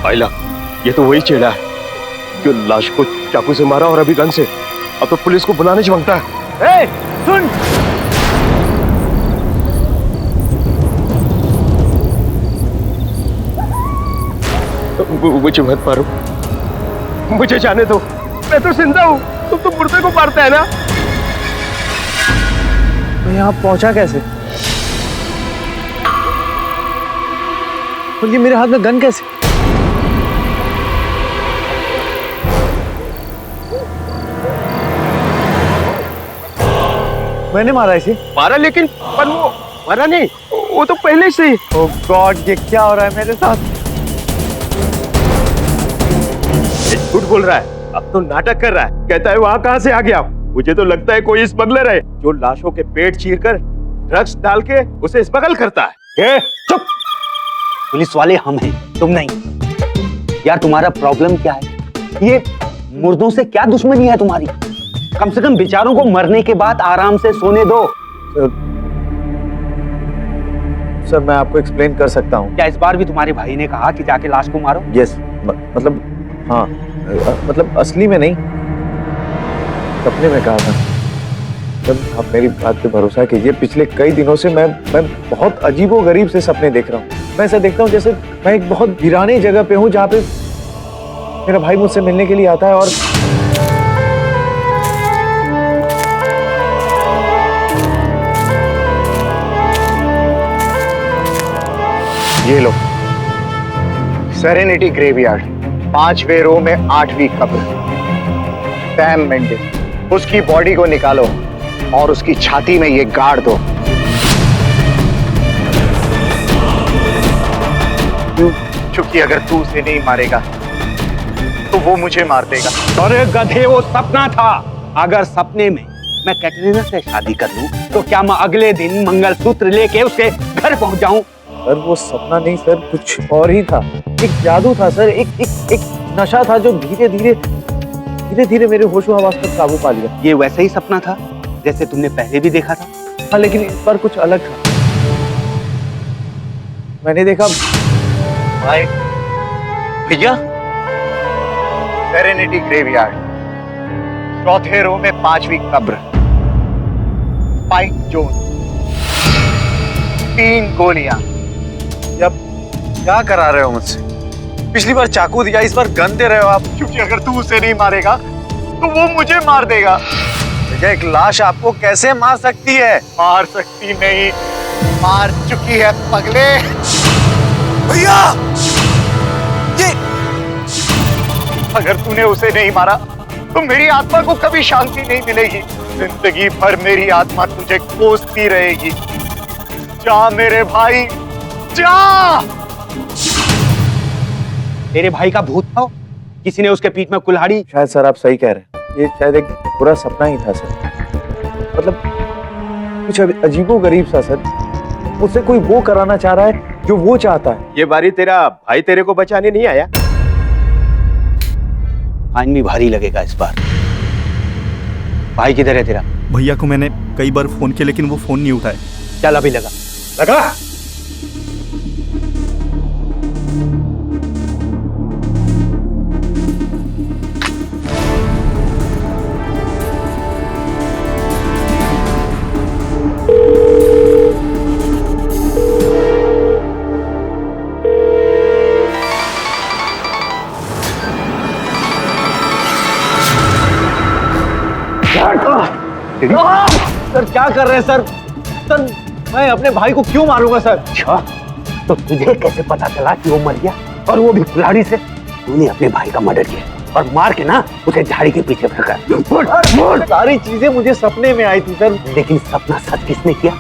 आइला, ये तो वही चेला है जो लाश को चाकू से मारा और अभी गन से। अब तो पुलिस को बुलाने मांगता है। ए, सुन, मुझे मत मारो, मुझे जाने दो, मैं तो जिंदा हूँ, तुम तो मुर्दे को मारता है ना। मैं यहाँ पहुंचा कैसे? और ये मेरे हाथ में गन कैसे? मैंने मारा इसे? मारा, लेकिन पर वो मारा नहीं, वो तो पहले से ही। ओह गॉड, ये क्या हो रहा है मेरे साथ? झूठ बोल रहा है, अब तो नाटक कर रहा है। कहता है वहां कहां से आ गया। मुझे तो लगता है कोई स्मगलर है जो लाशों के पेट चीरकर ड्रग्स डाल के उसे स्मगल करता है। चुप! पुलिस वाले हम हैं, तुम नहीं। यार तुम्हारा प्रॉब्लम क्या है? ये मुर्दों से क्या दुश्मनी है तुम्हारी? कम से कम बेचारों को मरने के बाद आराम से सोने दो। सर मैं आपको एक्सप्लेन कर सकता हूँ। क्या इस बार भी तुम्हारे भाई ने कहा कि जाके लाश को मारो? यस, मतलब हाँ, मतलब असली में नहीं, सपने में कहा था। जब आप मेरी बात पे भरोसा कीजिए, पिछले कई दिनों से मैं बहुत अजीबोगरीब से सपने देख रहा हूँ। मैं ऐसा देखता हूँ जैसे मैं एक बहुत वीरानी जगह पे हूँ जहाँ पे मेरा भाई मुझसे मिलने के लिए आता है और ये लो, सेरेनिटी ग्रेवयार्ड, 5वें रो में 8वीं कब्र। सैम मेंडिस, उसकी बॉडी को निकालो और उसकी छाती में ये गाड़ दो। क्योंकि अगर तू उसे नहीं मारेगा तो वो मुझे मार देगा। अरे गधे, वो सपना था। अगर सपने में मैं कैटरीना से शादी कर लूं तो क्या मैं अगले दिन मंगलसूत्र लेके उसके घर पहुंच जाऊं? सर वो सपना नहीं सर, कुछ और ही था। एक जादू था सर, एक नशा था जो धीरे धीरे मेरे होशो हवास पर काबू पा लिया। ये वैसा ही सपना था जैसे तुमने पहले भी देखा था? हाँ, लेकिन इस बार कुछ अलग था। मैंने देखा भाई, भैया, सेरेनिटी ग्रेवयार्ड, 4थे रो में 5वीं कब्र, स्पाइक जोन, 3 गोलियां। अब क्या करा रहे हो मुझसे? पिछली बार चाकू दिया, इस बार गन दे रहे हो आप। क्योंकि अगर तू उसे नहीं मारेगा तो वो मुझे मार देगा। भैया, एक लाश आपको कैसे मार सकती है? मार सकती नहीं, मार चुकी है पगले। भैया, ये अगर तूने उसे नहीं मारा तो मेरी आत्मा को कभी शांति नहीं मिलेगी। जिंदगी भर मेरी आत्मा तुझे कोसती रहेगी। जा मेरे भाई, जा। तेरे भाई का भूत था? किसी ने उसके पीठ में कुल्हाड़ी? शायद सर आप सही कह रहे हैं, ये शायद एक पूरा सपना ही था सर। मतलब कुछ अजीबोगरीब सा सर। मुझसे कोई वो कराना चाह रहा है जो वो चाहता है। ये बारी तेरा भाई तेरे को बचाने नहीं आया? फाइन भी भारी लगेगा इस बार। भाई किधर है तेरा? भैया को मैंने कई बार फोन किया लेकिन वो फोन नहीं उठाए। चल अभी लगा। सर क्या कर रहे हैं सर? सर मैं अपने भाई को क्यों मारूंगा सर? अच्छा, तो तुझे कैसे पता चला कि वो मर गया, और वो भी कुल्हाड़ी से? तूने अपने भाई का मर्डर किया और मार के ना उसे झाड़ी के पीछे फेंका। सारी चीजें मुझे सपने में आई थी सर। लेकिन सपना सच किसने किया?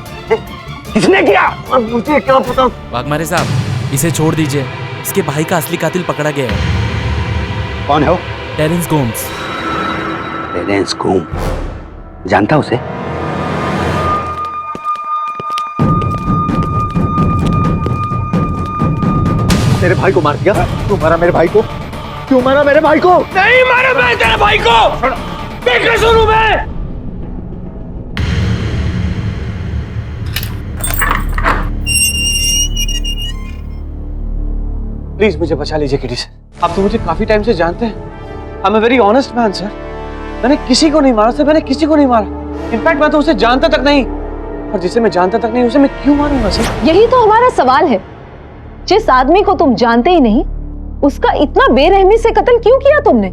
किसने किया? और मुझे क्या पता। वाघमारे साहब, इसे छोड़ दीजिए। इसके भाई का असली कातिल पकड़ा गया है। कौन है वो? टेरेंस गोम्स। टेरेंस गोम, जानता उसे? तेरे भाई को मार दिया? क्यों मारा मेरे भाई को? क्यों मारा मेरे भाई को? नहीं मारा मैं तेरे भाई को, बेकसूर हूं मैं। प्लीज मुझे बचा लीजिए केडी सर। आप तो मुझे काफी टाइम से जानते हैं। I am a very honest man sir. मैंने किसी को नहीं मारा सर, मैंने किसी को नहीं मारा। इनफैक्ट मैं तो उसे जानता तक नहीं, और जिसे मैं जानता तक नहीं उसे मैं क्यों मारूंगा सर? यही तो हमारा सवाल है। जिस आदमी को तुम जानते ही नहीं, उसका इतना बेरहमी से कत्ल क्यों किया तुमने?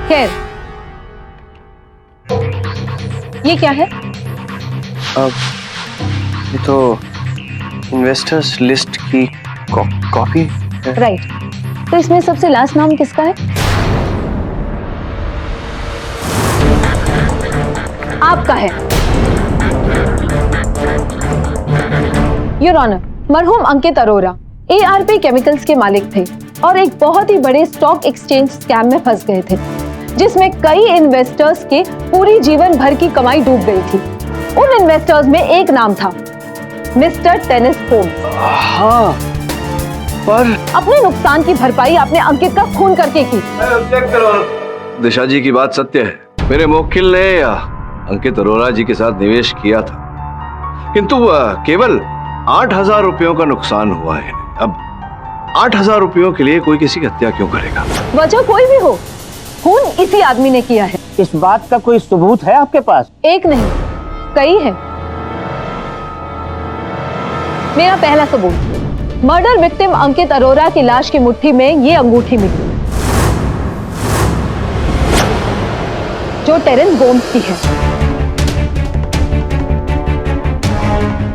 खैर, ये क्या है? ये तो इन्वेस्टर्स लिस्ट की कॉपी है। राइट। तो इसमें सबसे लास्ट नाम किसका है? आपका है। योर ऑनर, मरहूम अंकित अरोरा ARP केमिकल्स के मालिक थे और एक बहुत ही बड़े स्टॉक एक्सचेंज स्कैम में फंस गए थे, जिसमें कई इन्वेस्टर्स के पूरी जीवन भर की कमाई डूब गई थी। उन इन्वेस्टर्स में एक नाम था मिस्टर टेनिस होम्स। हाँ, पर अपने नुकसान की भरपाई आपने अंकित का खून करके की। दिशा जी की बात सत्य है। मेरे मुवक्किल ने अंकित अरोरा जी के साथ निवेश किया था, किंतु केवल 8,000 रुपयों का नुकसान हुआ है। अब 8,000 रुपयों के लिए कोई किसी की हत्या क्यों करेगा? वजह कोई भी हो, खून इसी आदमी ने किया है। इस बात का कोई सबूत है आपके पास? एक नहीं, कई है। मेरा पहला सबूत, मर्डर विक्टिम अंकित अरोरा की लाश की मुट्ठी में ये अंगूठी मिली, जो टेरेंस गोम्स की है।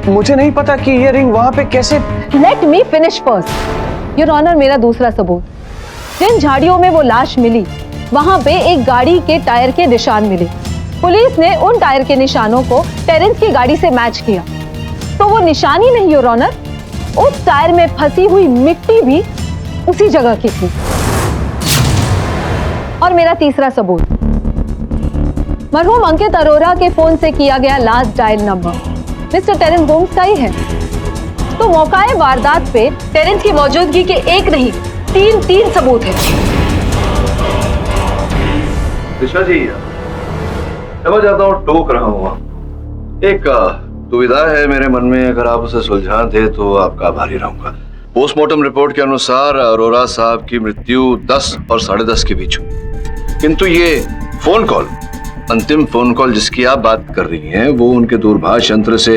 मुझे नहीं पता कि ये रिंग वहां पे कैसे। Let me finish first. Your honour, मेरा दूसरा सबूत, जिन झाड़ियों में वो लाश मिली वहां पे एक गाड़ी के टायर के निशान मिले। पुलिस ने उन टायर के निशानों को टेरेंस की गाड़ी से मैच किया, तो वो निशान ही नहीं योर ऑनर, उस टायर में फंसी हुई मिट्टी भी उसी जगह की थी। और मेरा तीसरा सबूत, मरहूम अंकित अरोरा के फोन से किया गया last dial number mister Terence Gomes का ही है। तो मौकाए वारदात पे टेरेंस की मौजूदगी के एक नहीं, तीन सबूत हैं। दिशा जी, समझ आता हूँ टोक रहा हूँ। एक दुविधा है मेरे मन में, अगर आप उसे सुलझा दे तो आपका आभारी रहूंगा। पोस्टमार्टम रिपोर्ट के अनुसार अरोरा साहब की मृत्यु 10 और 10:30 के बीच हुई, किंतु ये फोन कॉल, अंतिम फोन कॉल जिसकी आप बात कर रही हैं, वो उनके दूरभाष यंत्र से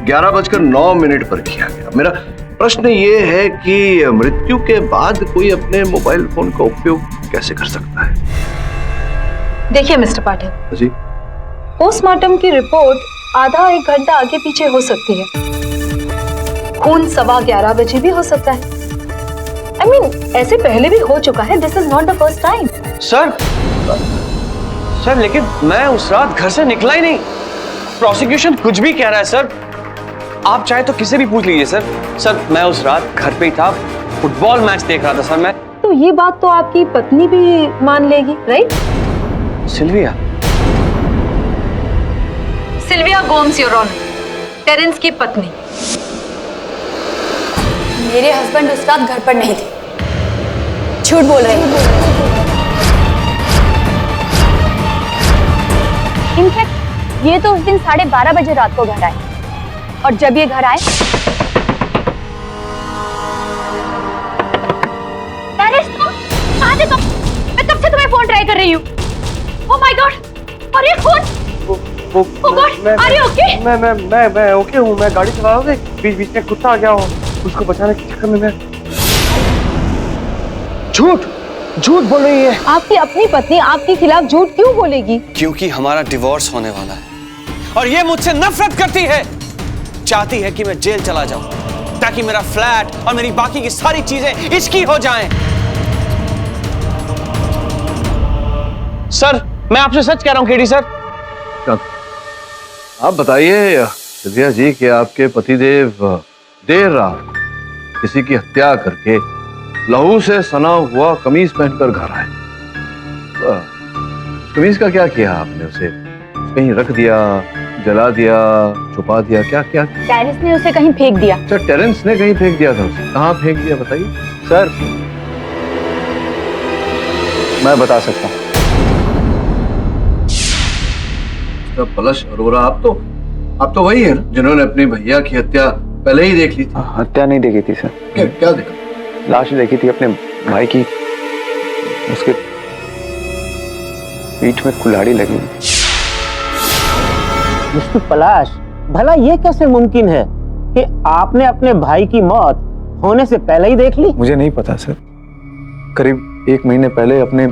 11:09 पर किया गया। मेरा प्रश्न ये है कि मृत्यु के बाद कोई अपने मोबाइल फोन का उपयोग कैसे कर सकता है? देखिए मिस्टर पाठक जी, पोस्टमार्टम की रिपोर्ट आधा एक घंटा आगे पीछे हो सकती है। खून 11:15 बजे भी हो सकता है। I mean, ऐसे पहले भी हो चुका है। This is not the first time. Sir लेकिन मैं उस रात घर से निकला ही नहीं। प्रोसिक्यूशन कुछ भी कह रहा है सर, आप चाहे तो किसी भी पूछ लीजिए सर। सर मैं उस रात घर पे ही था, फुटबॉल मैच देख रहा था सर मैं। तो ये बात तो आपकी पत्नी भी मान लेगी, right? Sylvia Gomes your honour, Terence की पत्नी। मेरे हस्बैंड उस रात घर पर नहीं थे, झूठ बोल रहे हैं। इनफैक्ट ये तो उस दिन 12:30 बजे रात को घर आए, और जब ये घर आए मैं कब से तुम्हें फोन ट्राई कर रही हूँ। ओह माय गॉड, और ये फोन। Oh God, are you okay? मैं ओके हूँ। मैं गाड़ी चला रहा था, बीच में कुत्ता आ गया हो, उसको बचाने के चक्कर में मैं। झूठ बोल रही है। आपकी अपनी पत्नी आपके खिलाफ झूठ क्यों बोलेगी? क्योंकि हमारा डिवोर्स होने वाला है और ये मुझसे नफरत करती है। चाहती है कि मैं जेल चला जाऊं ताकि मेरा फ्लैट और मेरी बाकी की सारी चीजें इसकी हो जाएं। सर मैं आपसे सच कह रहा हूं केडी सर। आप बताइए सिल्विया जी कि आपके पतिदेव देर रात किसी की हत्या करके लहू से सना हुआ कमीज पहनकर घर आए। कमीज का क्या किया आपने? उसे कहीं रख दिया, जला दिया, छुपा दिया, क्या क्या? टेरेंस ने उसे कहीं फेंक दिया। सर टेरेंस ने कहीं फेंक दिया था उसे? कहाँ फेंक दिया बताइए सर। मैं बता सकता हूँ। पलश अरोरा, आप तो वही है ना जिन्होंने अपने भैया की हत्या पहले ही देख ली थी? हत्या नहीं देखी थी सर। क्या देखा? लाश देखी थी अपने भाई की, उसके पीठ में कुल्हाड़ी लगी। मिस्टर पलाश, भला ये कैसे मुमकिन है कि आपने अपने भाई की मौत होने से पहले ही देख ली? मुझे नहीं पता सर। करीब 1 महीने पहले अपने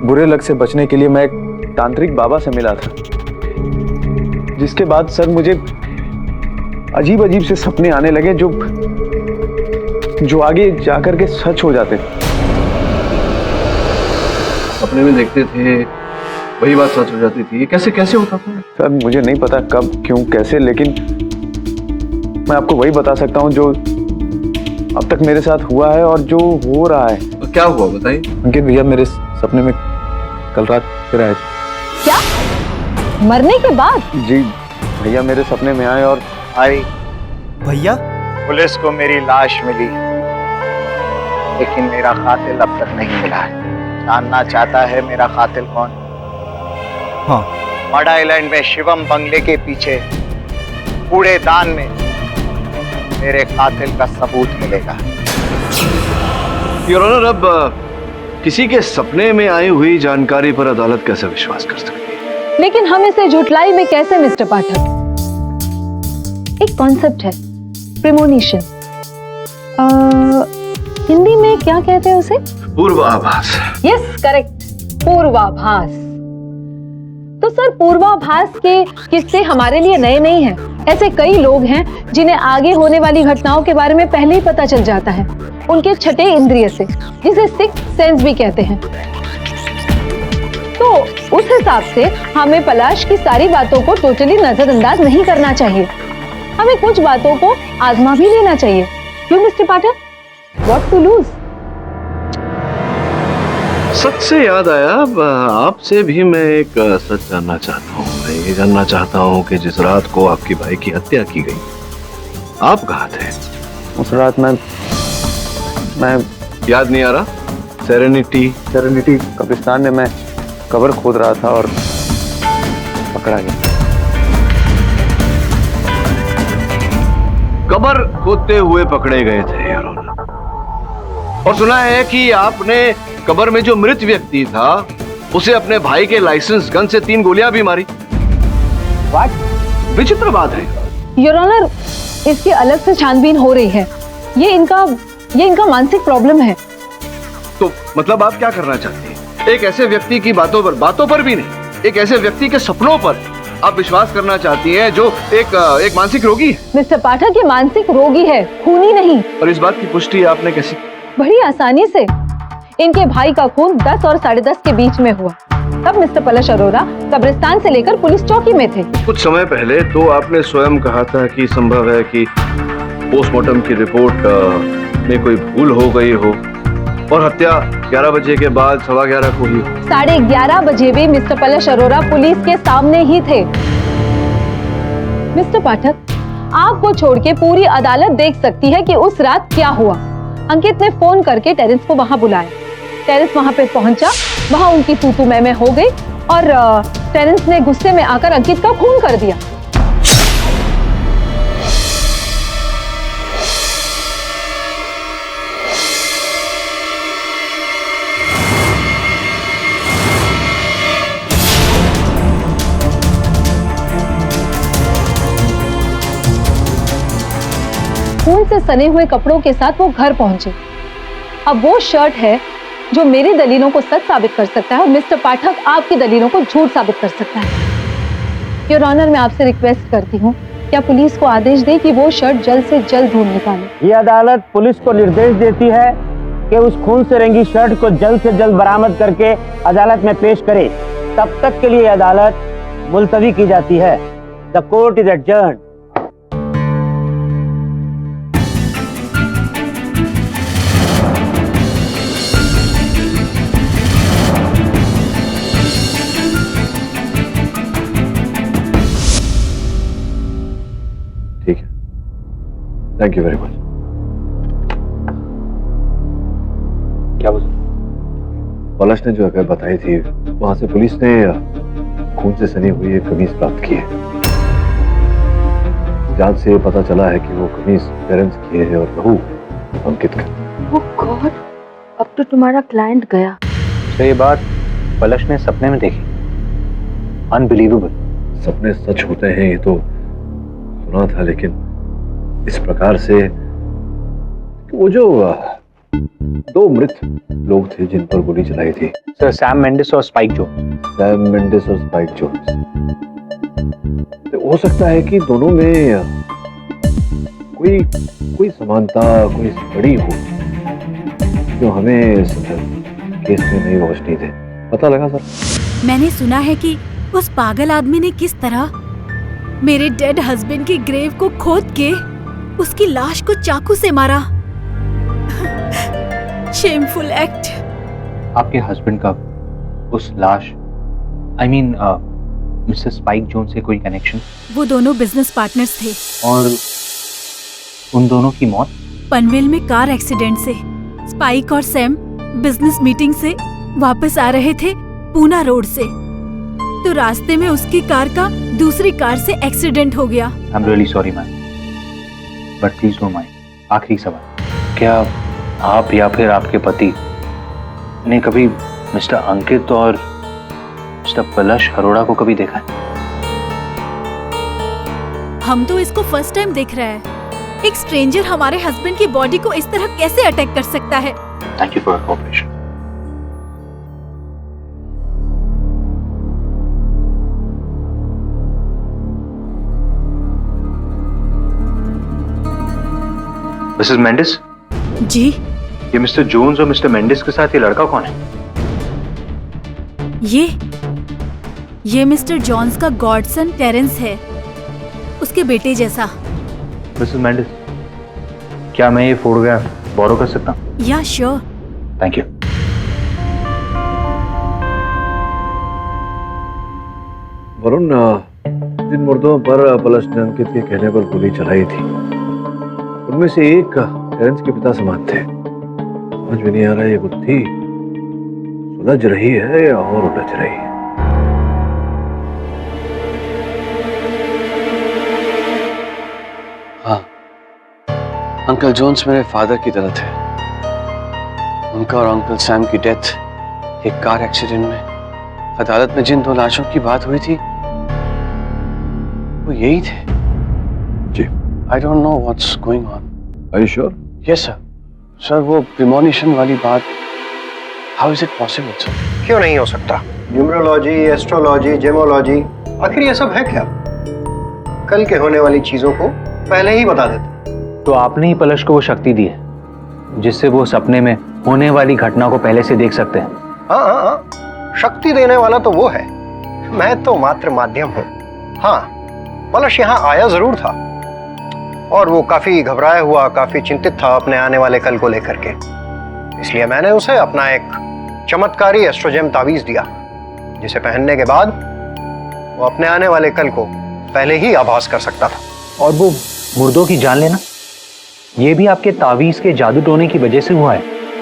बुरे लक से बचने के लिए मैं एक तांत्रिक बाबा से मिला था, जिसके बाद सर मुझे अजीब अजीब से सपने आने लगे जो आगे जाकर के सच हो जाते। सपने में देखते थे वही बात सच हो जाती थी। ये कैसे होता था? सर मुझे नहीं पता कब, क्यों, कैसे, लेकिन मैं आपको वही बता सकता हूँ जो अब तक मेरे साथ हुआ है और जो हो रहा है। तो क्या हुआ बताइए? अंकित भैया मेरे सपने में कल रात फिर आए थे। क्या? मरने के बाद? जी भैया मेरे सपने में आए और भैया पुलिस को मेरी लाश मिली, लेकिन मेरा कातिल अब तक नहीं मिला है। जानना चाहता है मेरा कातिल कौन? हाँ। मड आइलैंड में शिवम बंगले के पीछे कूड़ेदान में मेरे कातिल का सबूत मिलेगा। योर ऑनर, अब किसी के सपने में आई हुई जानकारी पर अदालत कैसे विश्वास कर सकती है? लेकिन हम इसे झुठलाई में कैसे मिस्टर पाठक? एक कॉन्सेप्ट है, प्रेमोनिशन। हिंदी में क्या कहते हैं उसे? पूर्वाभास। यस करेक्ट, पूर्वाभास। तो सर पूर्वाभास के किस्से हमारे लिए नए नहीं हैं। ऐसे कई लोग हैं जिन्हें आगे होने वाली घटनाओं के बारे में पहले ही पता चल जाता है, उनके छठे इंद्रिय से, जिसे सिक्स्थ सेंस भी कहते हैं। तो उस हिसाब से हमें पलाश की सारी बातों को टोटली नजरअंदाज नहीं करना चाहिए। हमें कुछ बातों को आजमा भी लेना चाहिए। क्यों Mr Pathak? What to lose? सच से याद आया, आपसे भी मैं एक सच जानना चाहता हूँ। मैं ये जानना चाहता हूँ कि जिस रात को आपके भाई की हत्या की गई, आप कहाँ थे? उस रात मैं याद नहीं आ रहा? सेरेनिटी कब्रिस्तान में मैं कब्र खोद रहा था और पकड़ा गया। कब्र खोदते हुए पकड़े गए थे यार। और सुना है कि आपने कब्र में जो मृत व्यक्ति था उसे अपने भाई के लाइसेंस गन से 3 गोलियां भी मारी। What? विचित्र बात है। योर ऑनर, इसकी अलग से छानबीन हो रही है। ये इनका मानसिक प्रॉब्लम है। तो मतलब आप क्या करना चाहती हैं? एक ऐसे व्यक्ति की बातों पर भी नहीं, एक ऐसे व्यक्ति के सपनों पर आप विश्वास करना चाहती हैं जो एक मानसिक रोगी है? मिस्टर पाठक ये मानसिक रोगी है, खूनी नहीं। और इस बात की पुष्टि आपने कैसे? बड़ी आसानी से। इनके भाई का खून 10 और 10:30 के बीच में हुआ। तब मिस्टर पलाश अरोरा कब्रिस्तान से लेकर पुलिस चौकी में थे। कुछ समय पहले तो आपने स्वयं कहा था कि संभव है कि पोस्टमार्टम की रिपोर्ट में कोई भूल हो गई हो और हत्या 11 बजे के बाद 11:15 को ही। 11:30 बजे भी मिस्टर पलाश अरोरा पुलिस के सामने ही थे। मिस्टर पाठक, आपको छोड़ के पूरी अदालत देख सकती है कि उस रात क्या हुआ। अंकित ने फोन करके टेरेंस को वहां बुलाया। टेरेंस वहां पे पहुंचा, वहां उनकी तू-तू मैं हो गई और टेरेंस ने गुस्से में आकर अंकित का खून कर दिया। खून से सने हुए कपड़ों के साथ वो घर पहुंचे। अब वो शर्ट है जो मेरी दलीलों को सच साबित कर सकता है और मिस्टर पाठक आपकी दलीलों को झूठ साबित कर सकता है। योर ऑनर, मैं आपसे रिक्वेस्ट करती हूँ, क्या पुलिस को आदेश दे कि वो शर्ट जल्द से जल्द ढूंढ निकाले। ये अदालत पुलिस को निर्देश देती है कि उस खून से रंगी शर्ट को जल्द से जल्द बरामद करके अदालत में पेश करे। तब तक के लिए अदालत मुलतवी की जाती है। The court is adjourned. ठीक है, थैंक यू वेरी मच। क्या पलाश ने जो अगर बताई थी, वहां से पुलिस ने खून से सनी हुई एक कमीज प्राप्त की है। जांच से पता चला है कि वो कमीज टेरेंस की है और लहू अंकित का। ओह गॉड, अब तो तुम्हारा क्लाइंट गया। तो ये बात पलश ने सपने में देखी। अनबिलीवेबल। सपने सच होते हैं ये तो सुना था, लेकिन इस प्रकार से वो जो 2 मृत लोग थे जिन पर गोली चलाई थी, सर सैम मेंडिस और स्पाइक जोन्स। सैम मेंडिस और स्पाइक जोन्स। हो सकता है कि दोनों में कोई समानता, कोई कड़ी हो जो हमें इस केस में नहीं रोशनी दे। पता लगा सर? मैंने सुना है कि उस पागल आदमी ने किस तरह मेरे डेड हस्बैंड की ग्रेव को खोद के उसकी लाश को चाकू से मारा। Shameful act. आपके हस्बैंड का उस लाश, I mean mister spike zone से कोई कनेक्शन? वो दोनों बिजनेस पार्टनर्स थे। और उन दोनों की मौत पनवेल में कार एक्सीडेंट से। स्पाइक और सैम बिजनेस मीटिंग से वापस आ रहे थे पूना रोड से, तो रास्ते में उसकी कार का दूसरी कार से एक्सीडेंट हो गया। I am really sorry ma'am, but please don't mind. आखिरी सवाल, क्या आप या फिर आपके पति ने कभी मिस्टर अंकित और मिस्टर पलश अरोड़ा को कभी देखा है? हम तो इसको फर्स्ट टाइम देख रहे हैं। एक स्ट्रेंजर हमारे हस्बैंड की बॉडी को इस तरह कैसे अटैक कर सकता है? Thank you for your cooperation. Mrs Mendis ji. ये मिस्टर जोन्स और मिस्टर मेंडिस के साथ ये लड़का कौन है? ये मिस्टर जॉन्स का गॉडसन टेरेंस है, उसके बेटे जैसा। मिसेस मेंडिस, क्या मैं ये फोटोग्राफ बोरो कर सकता हूँ? Yeah sure. Thank you. Varun, जिन मुर्दों पर पलश ने अंकित के कहने पर गोली चलाई थी, उनमें से एक टेरेंस के पिता समान थे। समझ में नहीं आ रहा ये गुत्थी सुलझ रही है या और उलझ रही है। हाँ, अंकल जोन्स मेरे फादर की तरह थे। उनका और अंकल सैम की डेथ एक कार एक्सीडेंट में। अदालत में जिन 2 लाशों की बात हुई थी वो यही थे। जी। I don't know what's going on. Are you sure? Yes sir. Sir वो प्रीमोनिशन वाली बात, how is it possible sir? क्यों नहीं हो सकता? न्यूमरोलॉजी, एस्ट्रोलॉजी, जेमोलॉजी, आखिर ये सब है क्या? कल के होने वाली चीजों को पहले ही बता देते। तो आपने ही पलश को वो शक्ति दी है जिससे वो सपने में होने वाली घटना को पहले से देख सकते हैं। हाँ, शक्ति देने वाला तो वो है, मैं तो मात्र माध्यम हूँ। हाँ, पलश यहाँ आया जरूर था और वो काफी घबराया हुआ, काफी चिंतित था अपने आने वाले कल को लेकर के। इसलिए मैंने उसे अपना एक चमत्कारी एस्ट्रोजेम तावीज दिया, जिसे पहनने के बाद वो अपने आने वाले कल को पहले ही आभास कर सकता था। और वो मुर्दों की जान लेना, ये भी आपके तावीज के जादू टोने की वजह से हुआ है?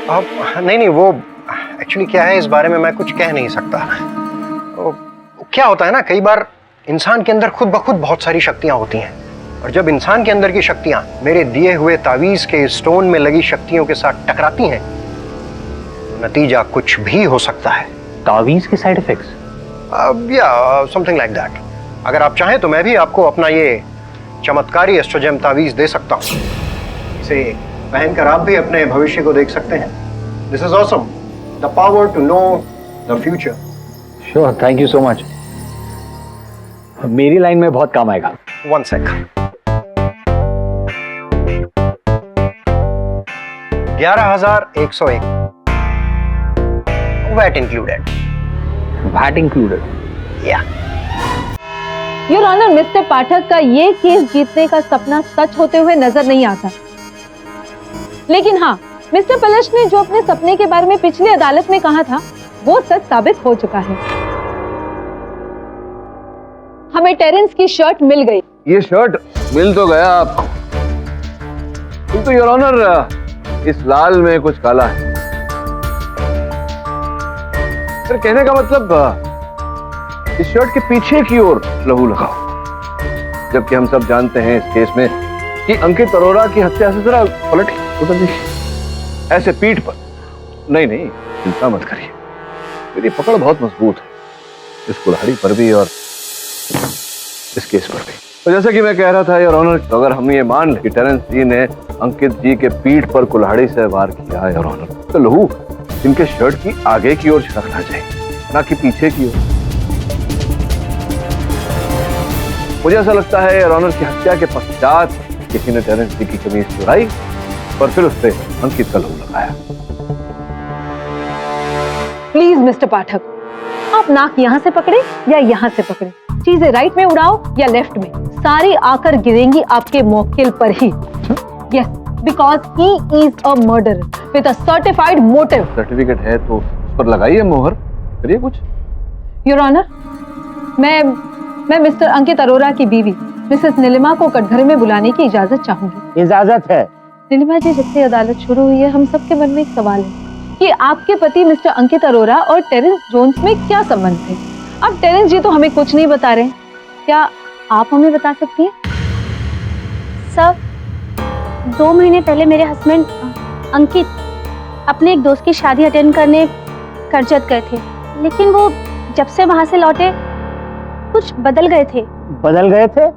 अब नहीं, वो एक्चुअली क्या है, इस बारे में मैं कुछ कह नहीं सकता। क्या होता है ना, कई बार इंसान के अंदर खुद ब खुद बहुत सारी शक्तियां होती हैं, और जब इंसान के अंदर की शक्तियां मेरे दिए हुए तावीज के स्टोन में लगी शक्तियों के साथ टकराती हैं, तो नतीजा कुछ भी हो सकता है। तावीज के साइड इफेक्ट्स? या समथिंग लाइक दैट। अगर आप चाहें तो मैं भी आपको अपना ये चमत्कारी एस्ट्रोजेम तावीज दे सकता हूँ। इसे पहनकर आप भी अपने भविष्य को देख सकते हैं। This is awesome, the power to know the future. Sure, thank you so much. मेरी लाइन में बहुत काम आएगा। 1 second. 11,101 VAT included. VAT included? Yeah. Your honour, mister Pathak का ये केस जीतने का सपना सच होते हुए नजर नहीं आता, लेकिन हाँ, मिस्टर पलश ने जो अपने सपने के बारे में पिछली अदालत में कहा था वो सच साबित हो चुका है। हमें टेरेंस की शर्ट मिल गई। ये शर्ट मिल तो गया आपको, किंतु योर ऑनर इस लाल में कुछ काला है। सर, कहने का मतलब इस शर्ट के पीछे की ओर लहू लगा। जबकि हम सब जानते हैं इस केस में कि अंकित अरोड़ा की हत्या से जरा पलट उधर देखिए, ऐसे पीठ पर। नहीं नहीं, चिंता मत करिए, मेरी पकड़ बहुत मजबूत है, इस कुल्हाड़ी पर भी और इस केस पर भी। तो जैसा कि मैं कह रहा था योर ऑनर, तो अगर हम ये मान लें कि टेरेंस जी ने अंकित जी के पीठ पर कुल्हाड़ी से वार किया योर ऑनर, तो लहू इनके शर्ट की आगे की ओर छिड़कना चाहिए, ना कि पीछे की ओर। मुझे ऐसा लगता है योर ऑनर की हत्या के पश्चात किसी ने टेरेंस जी की कमीज चुराई और फिर उस पर अंकित का लहू लगाया। प्लीज मिस्टर पाठक, आप नाक यहाँ से पकड़े या यहाँ से पकड़े, चीजें राइट में उड़ाओ या लेफ्ट में, सारी आकर गिरेंगी आपके मौकिल पर ही। Yes, because he is a murderer with a certified motive. Certificate है तो उस पर लगाइए मोहर, करिए कुछ। योर ऑनर, मैं मिस्टर अंकित अरोड़ा की बीवी मिसेस नीलिमा को कटघरे में बुलाने की इजाजत चाहूंगी। इजाजत है। नीलिमा जी, जब से अदालत शुरू हुई है हम सबके मन में एक सवाल है कि आपके पति मिस्टर अंकित अरोड़ा और टेरेंस जोन्स में क्या संबंध थे। अब टेरेंस जी तो हमें कुछ नहीं बता रहे, क्या आप हमें बता सकती हैं? सर, 2 महीने पहले मेरे हस्बैंड अंकित अपने एक दोस्त की शादी अटेंड करने करजत गए थे, लेकिन वो जब से वहां से लौटे कुछ बदल गए थे। बदल गए थे?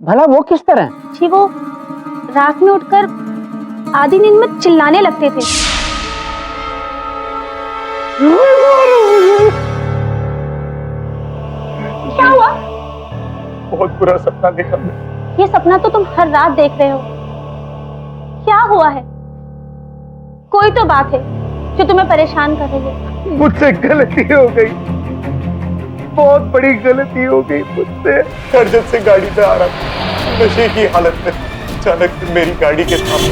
भला वो किस तरह? जी, वो रात में उठकर आधी नींद में चिल्लाने लगते थे। क्या हुआ? बहुत बुरा सपना देखा मैं। ये सपना तो तुम हर रात देख रहे हो। क्या हुआ है? कोई तो बात है जो तुम्हें परेशान कर रही है। मुझसे गलती हो गई, बहुत बड़ी गलती हो गई मुझसे। करजत से गाड़ी पे आ रहा था, नशे की हालत में अचानक से मेरी गाड़ी के सामने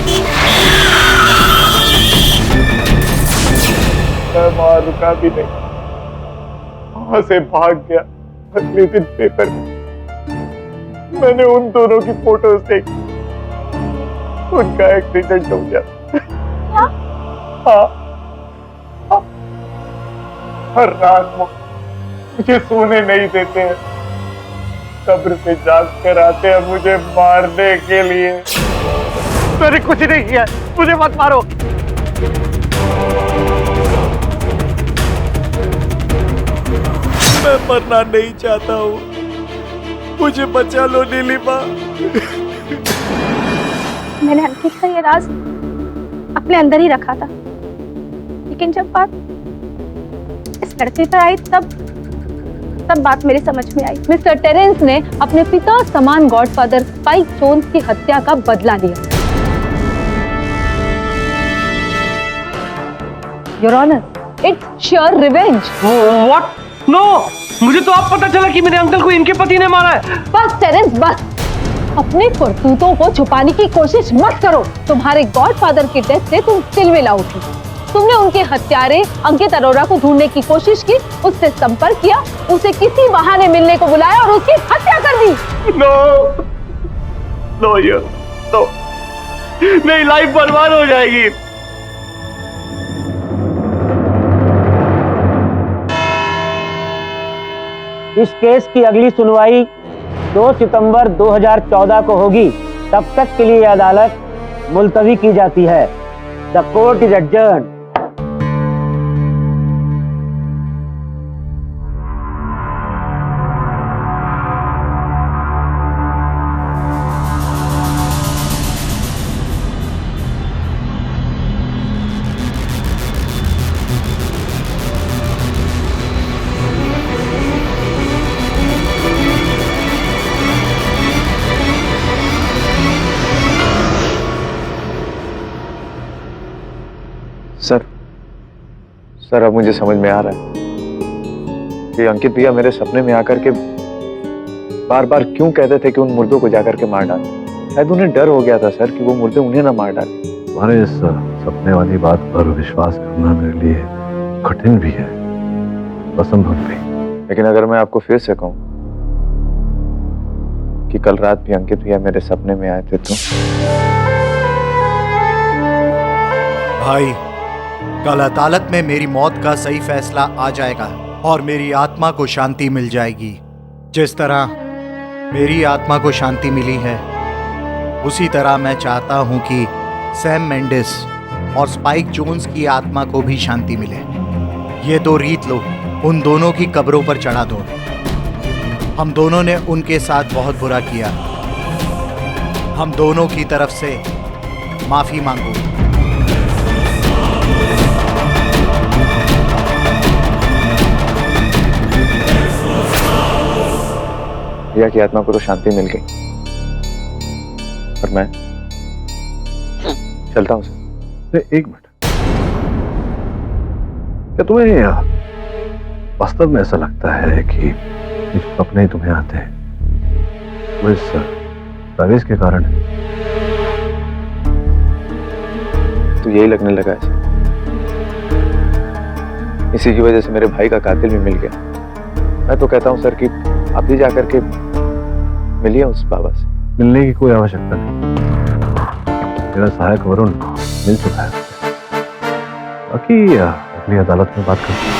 मैं वहां रुका भी नहीं, वहां से भाग गया। अगले दिन पेपर में मैंने उन दोनों की फोटोज देखी, उनका एक्सीडेंट हो गया। हाँ, हर रात वो मुझे सोने नहीं देते हैं, कब्र पे जाग कर आते हैं मुझे मारने के लिए। मैंने कुछ नहीं किया, मुझे मत मारो। मैं मरना नहीं चाहता हूँ, मुझे बचा लो नीलिमा। मैंने अंकित का ये राज अपने अंदर ही रखा था, लेकिन जब बात इस लड़के पर आई तब बात मेरी समझ में आई। मिस्टर टेरेंस ने अपने पिता समान गॉडफादर स्पाइक जोन्स की हत्या का बदला लिया। Your honour, it's sure revenge. What? No, मुझे तो अब पता चला कि मेरे अंकल को इनके पति ने मारा है। बस टेरेंस, बस। अपने करतूतों को छुपाने की कोशिश मत करो। तुम्हारे गॉडफादर की डेथ से तुम तिलमिला उठी। तुमने उनके हत्यारे अंकित अरोड़ा को ढूंढने की कोशिश की, उससे संपर्क किया, उसे किसी बहाने मिलने को बुलाया और उसकी हत्या कर दी। नो, नो यार, नो, मेरी लाइफ बर्बाद हो जाएगी। इस केस की अगली सुनवाई 2 सितंबर 2014 को होगी। तब तक के लिए अदालत मुलतवी की जाती है। The court is adjourned. Sir, अब मुझे समझ में आ रहा है कि अंकित भैया मेरे सपने में आकर के बार बार क्यों कहते थे कि उन मुर्दों को जाकर के मार डालें। शायद उन्हें डर हो गया था सर कि वो मुर्दे उन्हें ना मार डालें। तुम्हारे इस सपने वाली बात पर विश्वास करना मेरे लिए कठिन भी है, असंभव भी। लेकिन अगर मैं आपको फिर से कहूं कि कल रात भी अंकित भैया मेरे सपने में आए थे तो भाई, कल अदालत में मेरी मौत का सही फैसला आ जाएगा और मेरी आत्मा को शांति मिल जाएगी। जिस तरह मेरी आत्मा को शांति मिली है, उसी तरह मैं चाहता हूं कि सैम मेंडिस और स्पाइक जोन्स की आत्मा को भी शांति मिले। ये दो रीत लो, उन दोनों की कब्रों पर चढ़ा दो। हम दोनों ने उनके साथ बहुत बुरा किया। हम दोनों की तरफ से माफी मांगो। रिया की आत्मा को तो शांति मिल गई, पर मैं चलता हूं सर। एक मिनट, क्या तुम्हें वास्तव में ऐसा लगता है कि ये जो सपने तुम्हें आते हैं वो इस प्रवेश के कारण है? तो यही लगने लगा है सर। इसी की वजह से मेरे भाई का कातिल भी मिल गया। मैं तो कहता हूं सर कि आप भी जाकर के मिलिए उस बाबा से। मिलने की कोई आवश्यकता नहीं, मेरा सहायक वरुण मिल चुका है। बाकी अगली अदालत में बात करते हैं।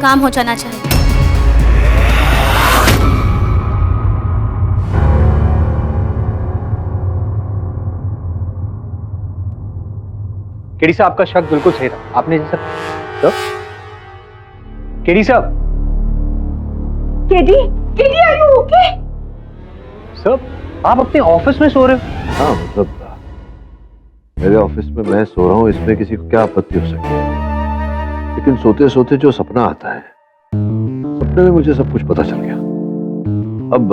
काम हो जाना चाहिए। केडी साहब, आपका शक बिल्कुल सही था। आपने जैसा केडी साहब, KD, KD are you okay? Sir आप अपने ऑफिस में सो रहे हो? हाँ, मतलब मेरे ऑफिस में मैं सो रहा हूँ, इसमें किसी को क्या आपत्ति हो सकती है? लेकिन सोते सोते जो सपना आता है, सपने में मुझे सब कुछ पता चल गया। अब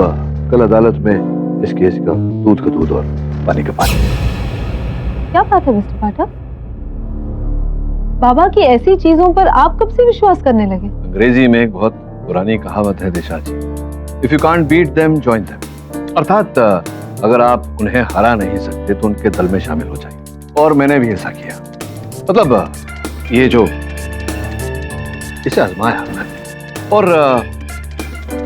कल अदालत में इस केस का दूध का दूध और पानी का पानी। क्या बात है मिस्टर पाठक? बाबा की ऐसी चीजों पर आप कब से विश्वास करने लगे? अंग्रेजी में एक बहुत पुरानी कहावत है Disha ji, if you can't beat them join them. अर्थात अगर आप उन्हें हरा नहीं सकते तो उनके दल में शामिल हो जाइए। और मैंने भी ऐसा किया। मतलब ये जो इसे आजमाया मैंने, और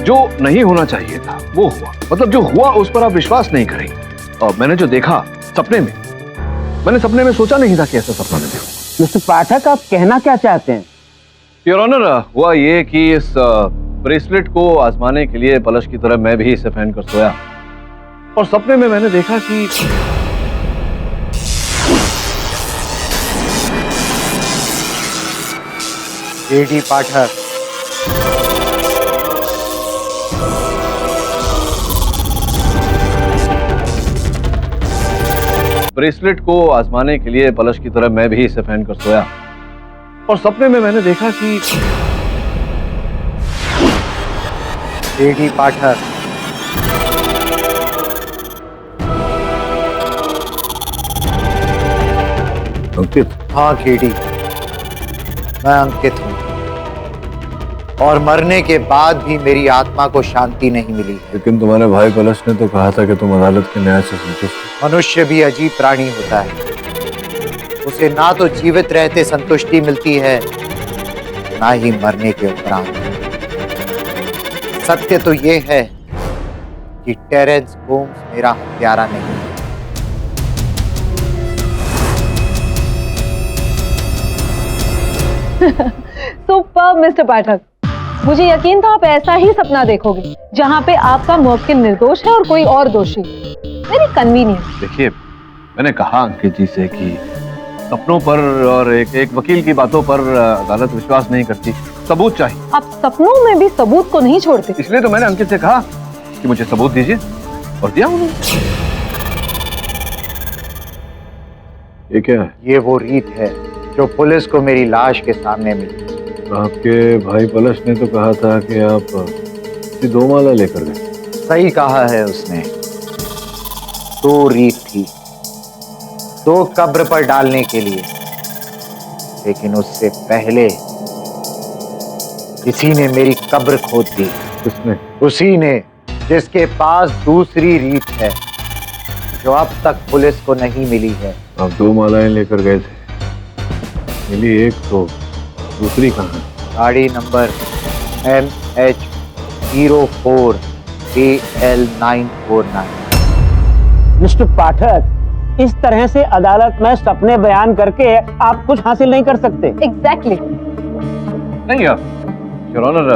जो नहीं होना चाहिए था वो हुआ। मतलब जो हुआ उस पर आप विश्वास नहीं करेंगे। और मैंने जो देखा सपने में, मैंने सपने में सोचा नहीं था कि ऐसा सपना मैं देखूं। मिस्टर पाठक, आप कहना क्या चाहते हैं? योर ऑनर, हुआ ये कि इस ब्रेसलेट को आजमाने के लिए पलश की तरह मैं भी इसे पहन कर सोया, और सपने में मैंने देखा कि केडी पाठक, ब्रेसलेट को आजमाने के लिए पलश की तरह मैं भी इसे पहन कर सोया, और सपने में मैंने देखा कि केडी पाठक, अंकित। हाँ केडी, मैं अंकित हूं, और मरने के बाद भी मेरी आत्मा को शांति नहीं मिली है। लेकिन तुम्हारे भाई पलश ने तो कहा था कि तुम अदालत के न्याय से संतुष्ट। मनुष्य भी अजीब प्राणी होता है। उसे ना तो जीवित रहते संतुष्टि मिलती है, ना ही मरने के उपरांत। सत्य तो ये है कि टेरेंस होम्स मेरा हत्यारा नहीं है। सुपर्ब मिस्टर पाठक, मुझे यकीन था आप ऐसा ही सपना देखोगे जहां पे आपका मुवक्किल निर्दोष है और कोई और दोषी। Very convenient. देखिए, मैंने कहा अंकित जी से कि सपनों पर और एक वकील की बातों पर अदालत विश्वास नहीं करती, सबूत चाहिए। आप सपनों में भी सबूत को नहीं छोड़ते। इसलिए तो मैंने अंकित से कहा कि मुझे सबूत दीजिए, और दिया उन्होंने। ये क्या है? ये वो रीत है जो पुलिस को मेरी लाश के सामने मिली। आपके भाई पलश ने तो कहा था कि आप 2 माला लेकर गए। सही कहा है उसने। 2 रीत थी, 2 कब्र पर डालने के लिए, लेकिन उससे पहले किसी ने मेरी कब्र खोद दी। किसने? उसी ने जिसके पास दूसरी रीत है जो अब तक पुलिस को नहीं मिली है। आप 2 मालाएं लेकर गए थे, मिली एक तो दूसरी कहाँ है? गाड़ी नंबर MH04AL949। मिस्टर पाठक, इस तरह से अदालत में सपने बयान करके आप कुछ हासिल नहीं कर सकते। एग्जैक्टली। नहीं योर ऑनर,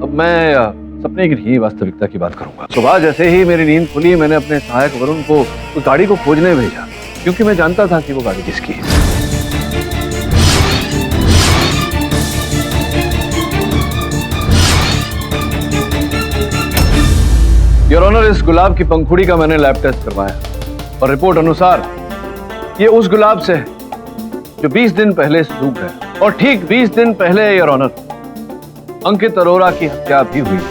अब मैं सपने की नहीं वास्तविकता की बात करूंगा। सुबह जैसे ही मेरी नींद खुली, मैंने अपने सहायक वरुण को उस गाड़ी को खोजने भेजा, क्योंकि मैं जानता था कि वो गाड़ी किसकी है। योर ऑनर, इस गुलाब की पंखुड़ी का मैंने लैब टेस्ट करवाया और रिपोर्ट अनुसार ये उस गुलाब से है जो 20 दिन पहले सूख गया। और ठीक 20 दिन पहले योर ऑनर, अंकित अरोरा की हत्या भी हुई थी।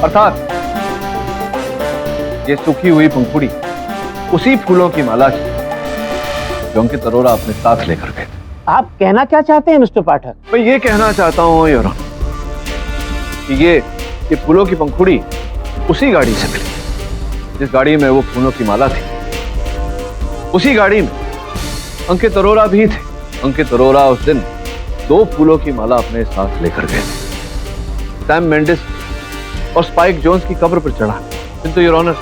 अर्थात ये सूखी हुई पंखुड़ी उसी फूलों की माला थी जो अंकित अरोरा अपने साथ लेकर गए थे। आप कहना क्या चाहते हैं मिस्टर पाठक? मैं ये कहना चाहता हूं योर ऑनर कि ये फूलों की पंखुड़ी उसी गाड़ी से मिली जिस गाड़ी में वो फूलों की माला थी। उसी गाड़ी में अंकित अरोरा भी थे। अंकित अरोरा उस दिन 2 फूलों की माला अपने साथ लेकर गए थे। सैम मेंडिस और स्पाइक जोन्स की कब्र पर चढ़ा, किंतु योर ऑनर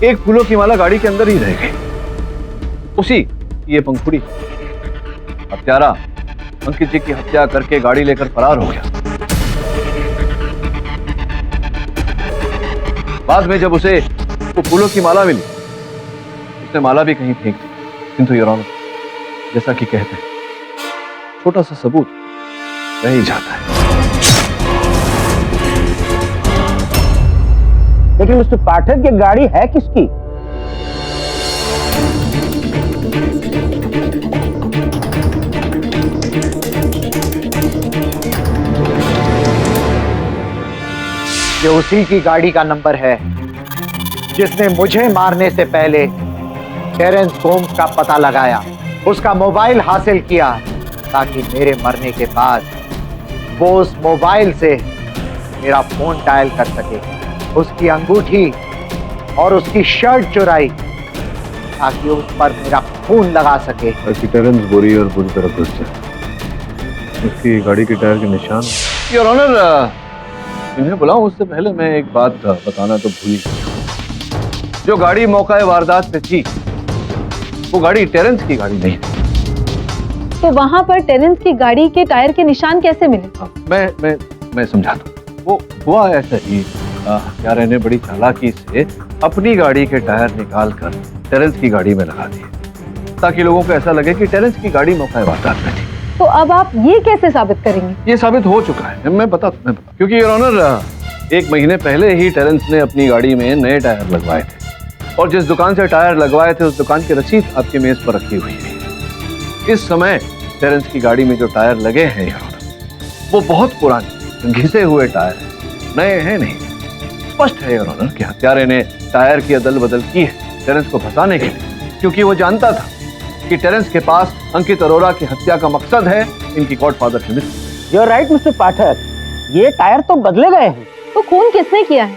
एक फूलों की माला गाड़ी के अंदर ही रह गई। उसी ये पंखुड़ी हत्यारा अंकित जी की हत्या करके गाड़ी लेकर फरार हो गया। बाद में जब उसे वो फूलों की माला मिली, उसने माला भी कहीं फेंक दी। किंतु योर ऑनर, जैसा कि कहते हैं, छोटा सा सबूत रह ही जाता है। लेकिन मिस्टर पाठक, ये गाड़ी है किसकी? ये उसी की गाड़ी का नंबर है जिसने मुझे मारने से पहले टेरेंस गोम्स का पता लगाया, उसका मोबाइल हासिल किया, ताकि मेरे मरने के बाद वो उस मोबाइल से मेरा फोन डायल कर सके, उसकी अंगूठी और उसकी शर्ट चुराई ताकि उस पर मेरा खून लगा सके। टेरेंस बुरी और बुरी तरह घुस जाए, उसकी गाड़ी के टायर के निशान। योर ऑनर, इन्हें बुलाऊं उससे पहले मैं एक बात बताना तो भूल ही गया। जो गाड़ी मौका वारदात पे थी वो गाड़ी टेरेंस की गाड़ी नहीं थी। तो वहां पर टेरेंस की गाड़ी के टायर के निशान कैसे मिले? मैं समझाता हूं। वो हुआ ऐसा ही, हत्यारे ने बड़ी चालाकी से अपनी गाड़ी के टायर निकाल कर टेरेंस की गाड़ी में लगा दिए, ताकि लोगों को ऐसा लगे कि टेरेंस की गाड़ी मौका वारदात में थी। तो अब आप ये कैसे साबित करेंगे? ये साबित हो चुका है, मैं बता क्योंकि योर ऑनर 1 महीने पहले ही टेरेंस ने अपनी गाड़ी में नए टायर लगवाए थे, और जिस दुकान से टायर लगवाए थे उस दुकान की रसीद आपकी मेज पर रखी हुई है। इस समय टेरेंस की गाड़ी में जो टायर लगे हैं योर ऑनर, वो बहुत पुराने घिसे हुए टायर हैं, नए हैं नहीं। स्पष्ट है योर ऑनर कि हत्यारे ने टायर की अदल बदल की है टेरेंस को फंसाने के लिए, क्योंकि वो जानता था कि टेरेंस के पास अंकित अरोरा की हत्या का मकसद है इनकी गॉडफादर की मृत्यु। You're right, मिस्टर पाठक, ये टायर तो बदले गए हैं। तो खून किसने किया है?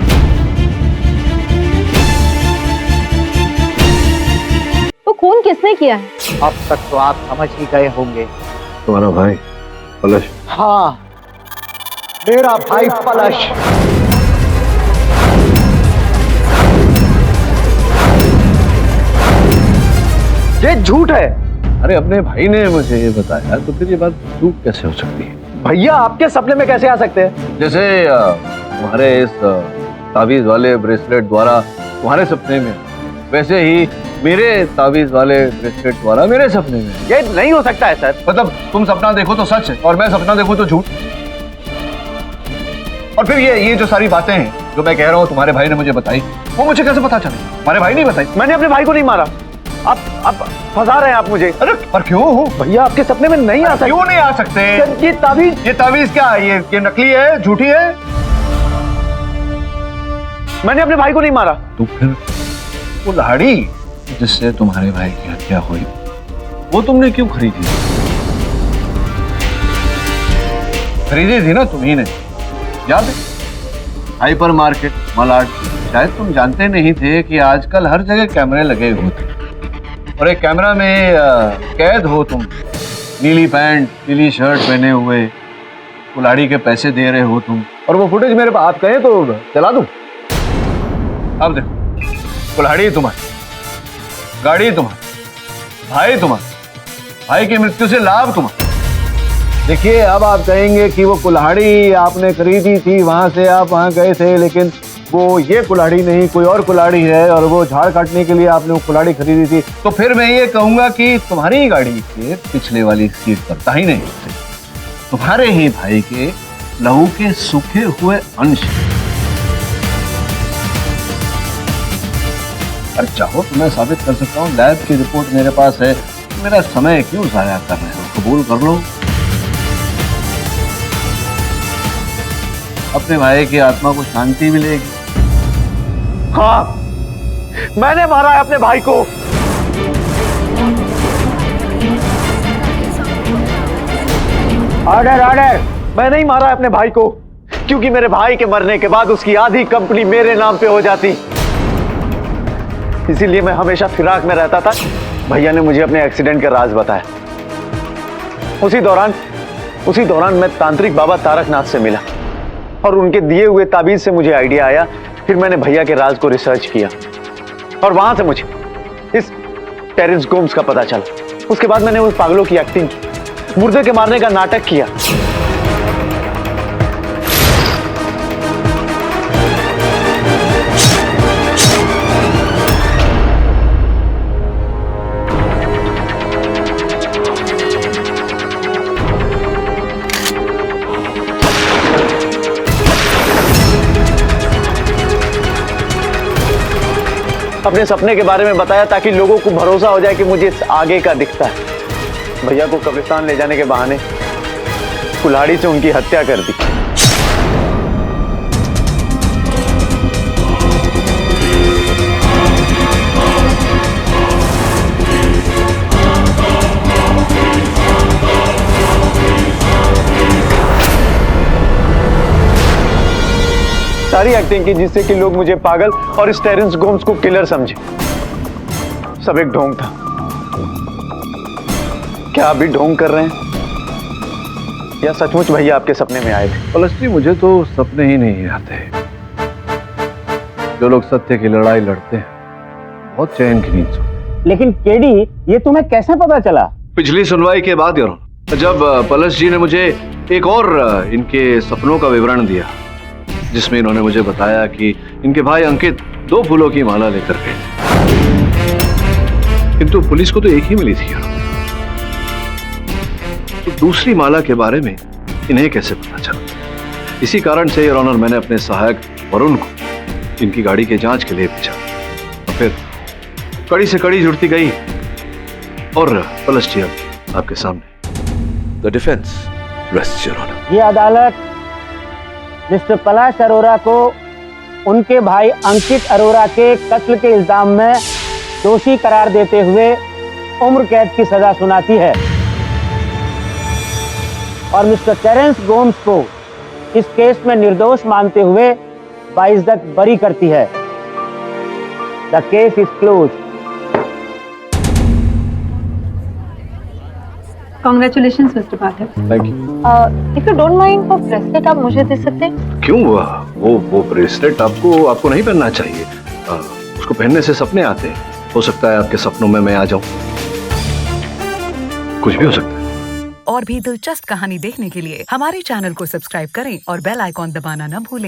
तो खून किसने किया है? अब तक तो आप समझ ही गए होंगे। तुम्हारा भाई पलश। हाँ, मेरा भाई पलश। ये झूठ है। अरे अपने भाई ने मुझे ये बताया, तो फिर ये बात झूठ कैसे हो सकती है? भैया आपके सपने में कैसे आ सकते हैं? जैसे तुम्हारे इस तावीज वाले ब्रेसलेट द्वारा तुम्हारे सपने में, वैसे ही मेरे तावीज वाले ब्रेसलेट द्वारा मेरे सपने में। ये नहीं हो सकता है सर। मतलब तुम सपना देखो तो सच है और मैं सपना देखूं तो झूठ। और फिर ये जो सारी बातें हैं जो मैं कह रहा हूँ तुम्हारे भाई ने मुझे बताई, वो मुझे कैसे पता चले? तुम्हारे भाई नहीं बताई। मैंने अपने भाई को नहीं मारा। आप फंसा रहे हैं आप मुझे। अरे पर क्यों? भैया आपके सपने में नहीं आ सकते। क्यों नहीं आ सकते? ये तावीज क्या है? ये नकली है, झूठी है? मैंने अपने भाई को नहीं मारा। तो फिर वो लाड़ी जिससे तुम्हारे भाई की हत्या हुई, वो तुमने क्यों खरीदी? खरीदी थी ना तुम्ही ने, याद है? Hyper market, Malad. शायद तुम जानते नहीं थे कि आजकल हर जगह कैमरे लगे होते, और एक कैमरा में कैद हो तुम, नीली पैंट नीली शर्ट पहने हुए, कुल्हाड़ी के पैसे दे रहे हो तुम, और वो फुटेज मेरे पास आप कहें तो चला दूं। अब देखो, कुल्हाड़ी तुम्हारी, गाड़ी तुम्हारी, भाई तुम्हारा, भाई की मृत्यु से लाभ तुम्हारा। देखिए, अब आप कहेंगे कि वो कुल्हाड़ी आपने खरीदी थी, वहां से आप वहां गए थे, लेकिन वो ये कुल्हाड़ी नहीं, कोई और कुल्हाड़ी है, और वो झाड़ काटने के लिए आपने वो कुल्हाड़ी खरीदी थी। तो फिर मैं ये कहूंगा कि तुम्हारी गाड़ी के पिछले वाली सीट पर ताही नहीं, तुम्हारे ही भाई के लहू के सूखे हुए अंश। और चाहो तो मैं साबित कर सकता हूँ, लैब की रिपोर्ट मेरे पास है। मेरा समय क्यों जाया कर रहे हो, कबूल कर लो। अपने भाई की आत्मा को शांति मिलेगी। हाँ, मैंने मारा है अपने भाई को। ऑर्डर ऑर्डर, मैं नहीं मारा है अपने भाई को, क्योंकि मेरे भाई के मरने के बाद उसकी आधी कंपनी मेरे नाम पे हो जाती, इसीलिए मैं हमेशा फिराक में रहता था। भैया ने मुझे अपने एक्सीडेंट का राज बताया। उसी दौरान मैं तांत्रिक बाबा तारकनाथ से मिला और उनके दिए हुए ताबीज से मुझे आइडिया आया। फिर मैंने भैया के राज को रिसर्च किया और वहां से मुझे इस टेरेंस गोम्स का पता चला। उसके बाद मैंने उस पागलों की एक्टिंग की, मुर्दे के मारने का नाटक किया। अपने सपने के बारे में बताया ताकि लोगों को भरोसा हो जाए कि मुझे आगे का दिखता है। भैया को कब्रिस्तान ले जाने के बहाने कुल्हाड़ी से उनकी हत्या कर दी। सारी एक्टिंग की जिससे कि लोग मुझे पागल और इस टेरेंस गोम्स को किलर समझे। सब एक ढोंग था। क्या आप भी ढोंग कर रहे हैं या सचमुच भैया आपके सपने में आए थे? पलस्टी, मुझे तो सपने ही नहीं आते। जो लोग सत्य की लड़ाई लड़ते हैं बहुत चैन की नींद सोते। लेकिन केडी, ये तुम्हें कैसे पता चला? पिछली सुनवाई के बाद यार, जब पलस जी ने मुझे एक और इनके सपनों का विवरण दिया, जिसमें इन्होंने मुझे बताया कि इनके भाई अंकित 2 फूलों की माला लेकर गए थे, किंतु पुलिस को तो एक ही मिली थी यार। तो दूसरी माला के बारे में इन्हें कैसे पता चला? इसी कारण से योर ऑनर, मैंने अपने सहायक वरुण को इनकी गाड़ी के जांच के लिए भेजा। और फिर कड़ी से कड़ी जुड़ती गई और पलस जी अब आपके सामने। The defence rests your honour. ये अदालत मिस्टर पलाश अरोरा को उनके भाई अंकित अरोरा के कत्ल के इल्जाम में दोषी करार देते हुए उम्र कैद की सजा सुनाती है और मिस्टर टेरेंस गोम्स को इस केस में निर्दोष मानते हुए बाइज्जत बरी करती है। The case is close. Congratulations, Mr. Pathak. Thank you. If you don't mind, वो ब्रेसलेट आप मुझे दे सकते हैं? क्यों? वो ब्रेसलेट आपको नहीं पहनना चाहिए। उसको पहनने से सपने आते हैं। हो सकता है आपके सपनों में मैं आ जाऊं। कुछ भी हो सकता है। और भी दिलचस्प कहानी देखने के लिए हमारे चैनल को सब्सक्राइब करें और बेल आइकॉन दबाना न भूलें।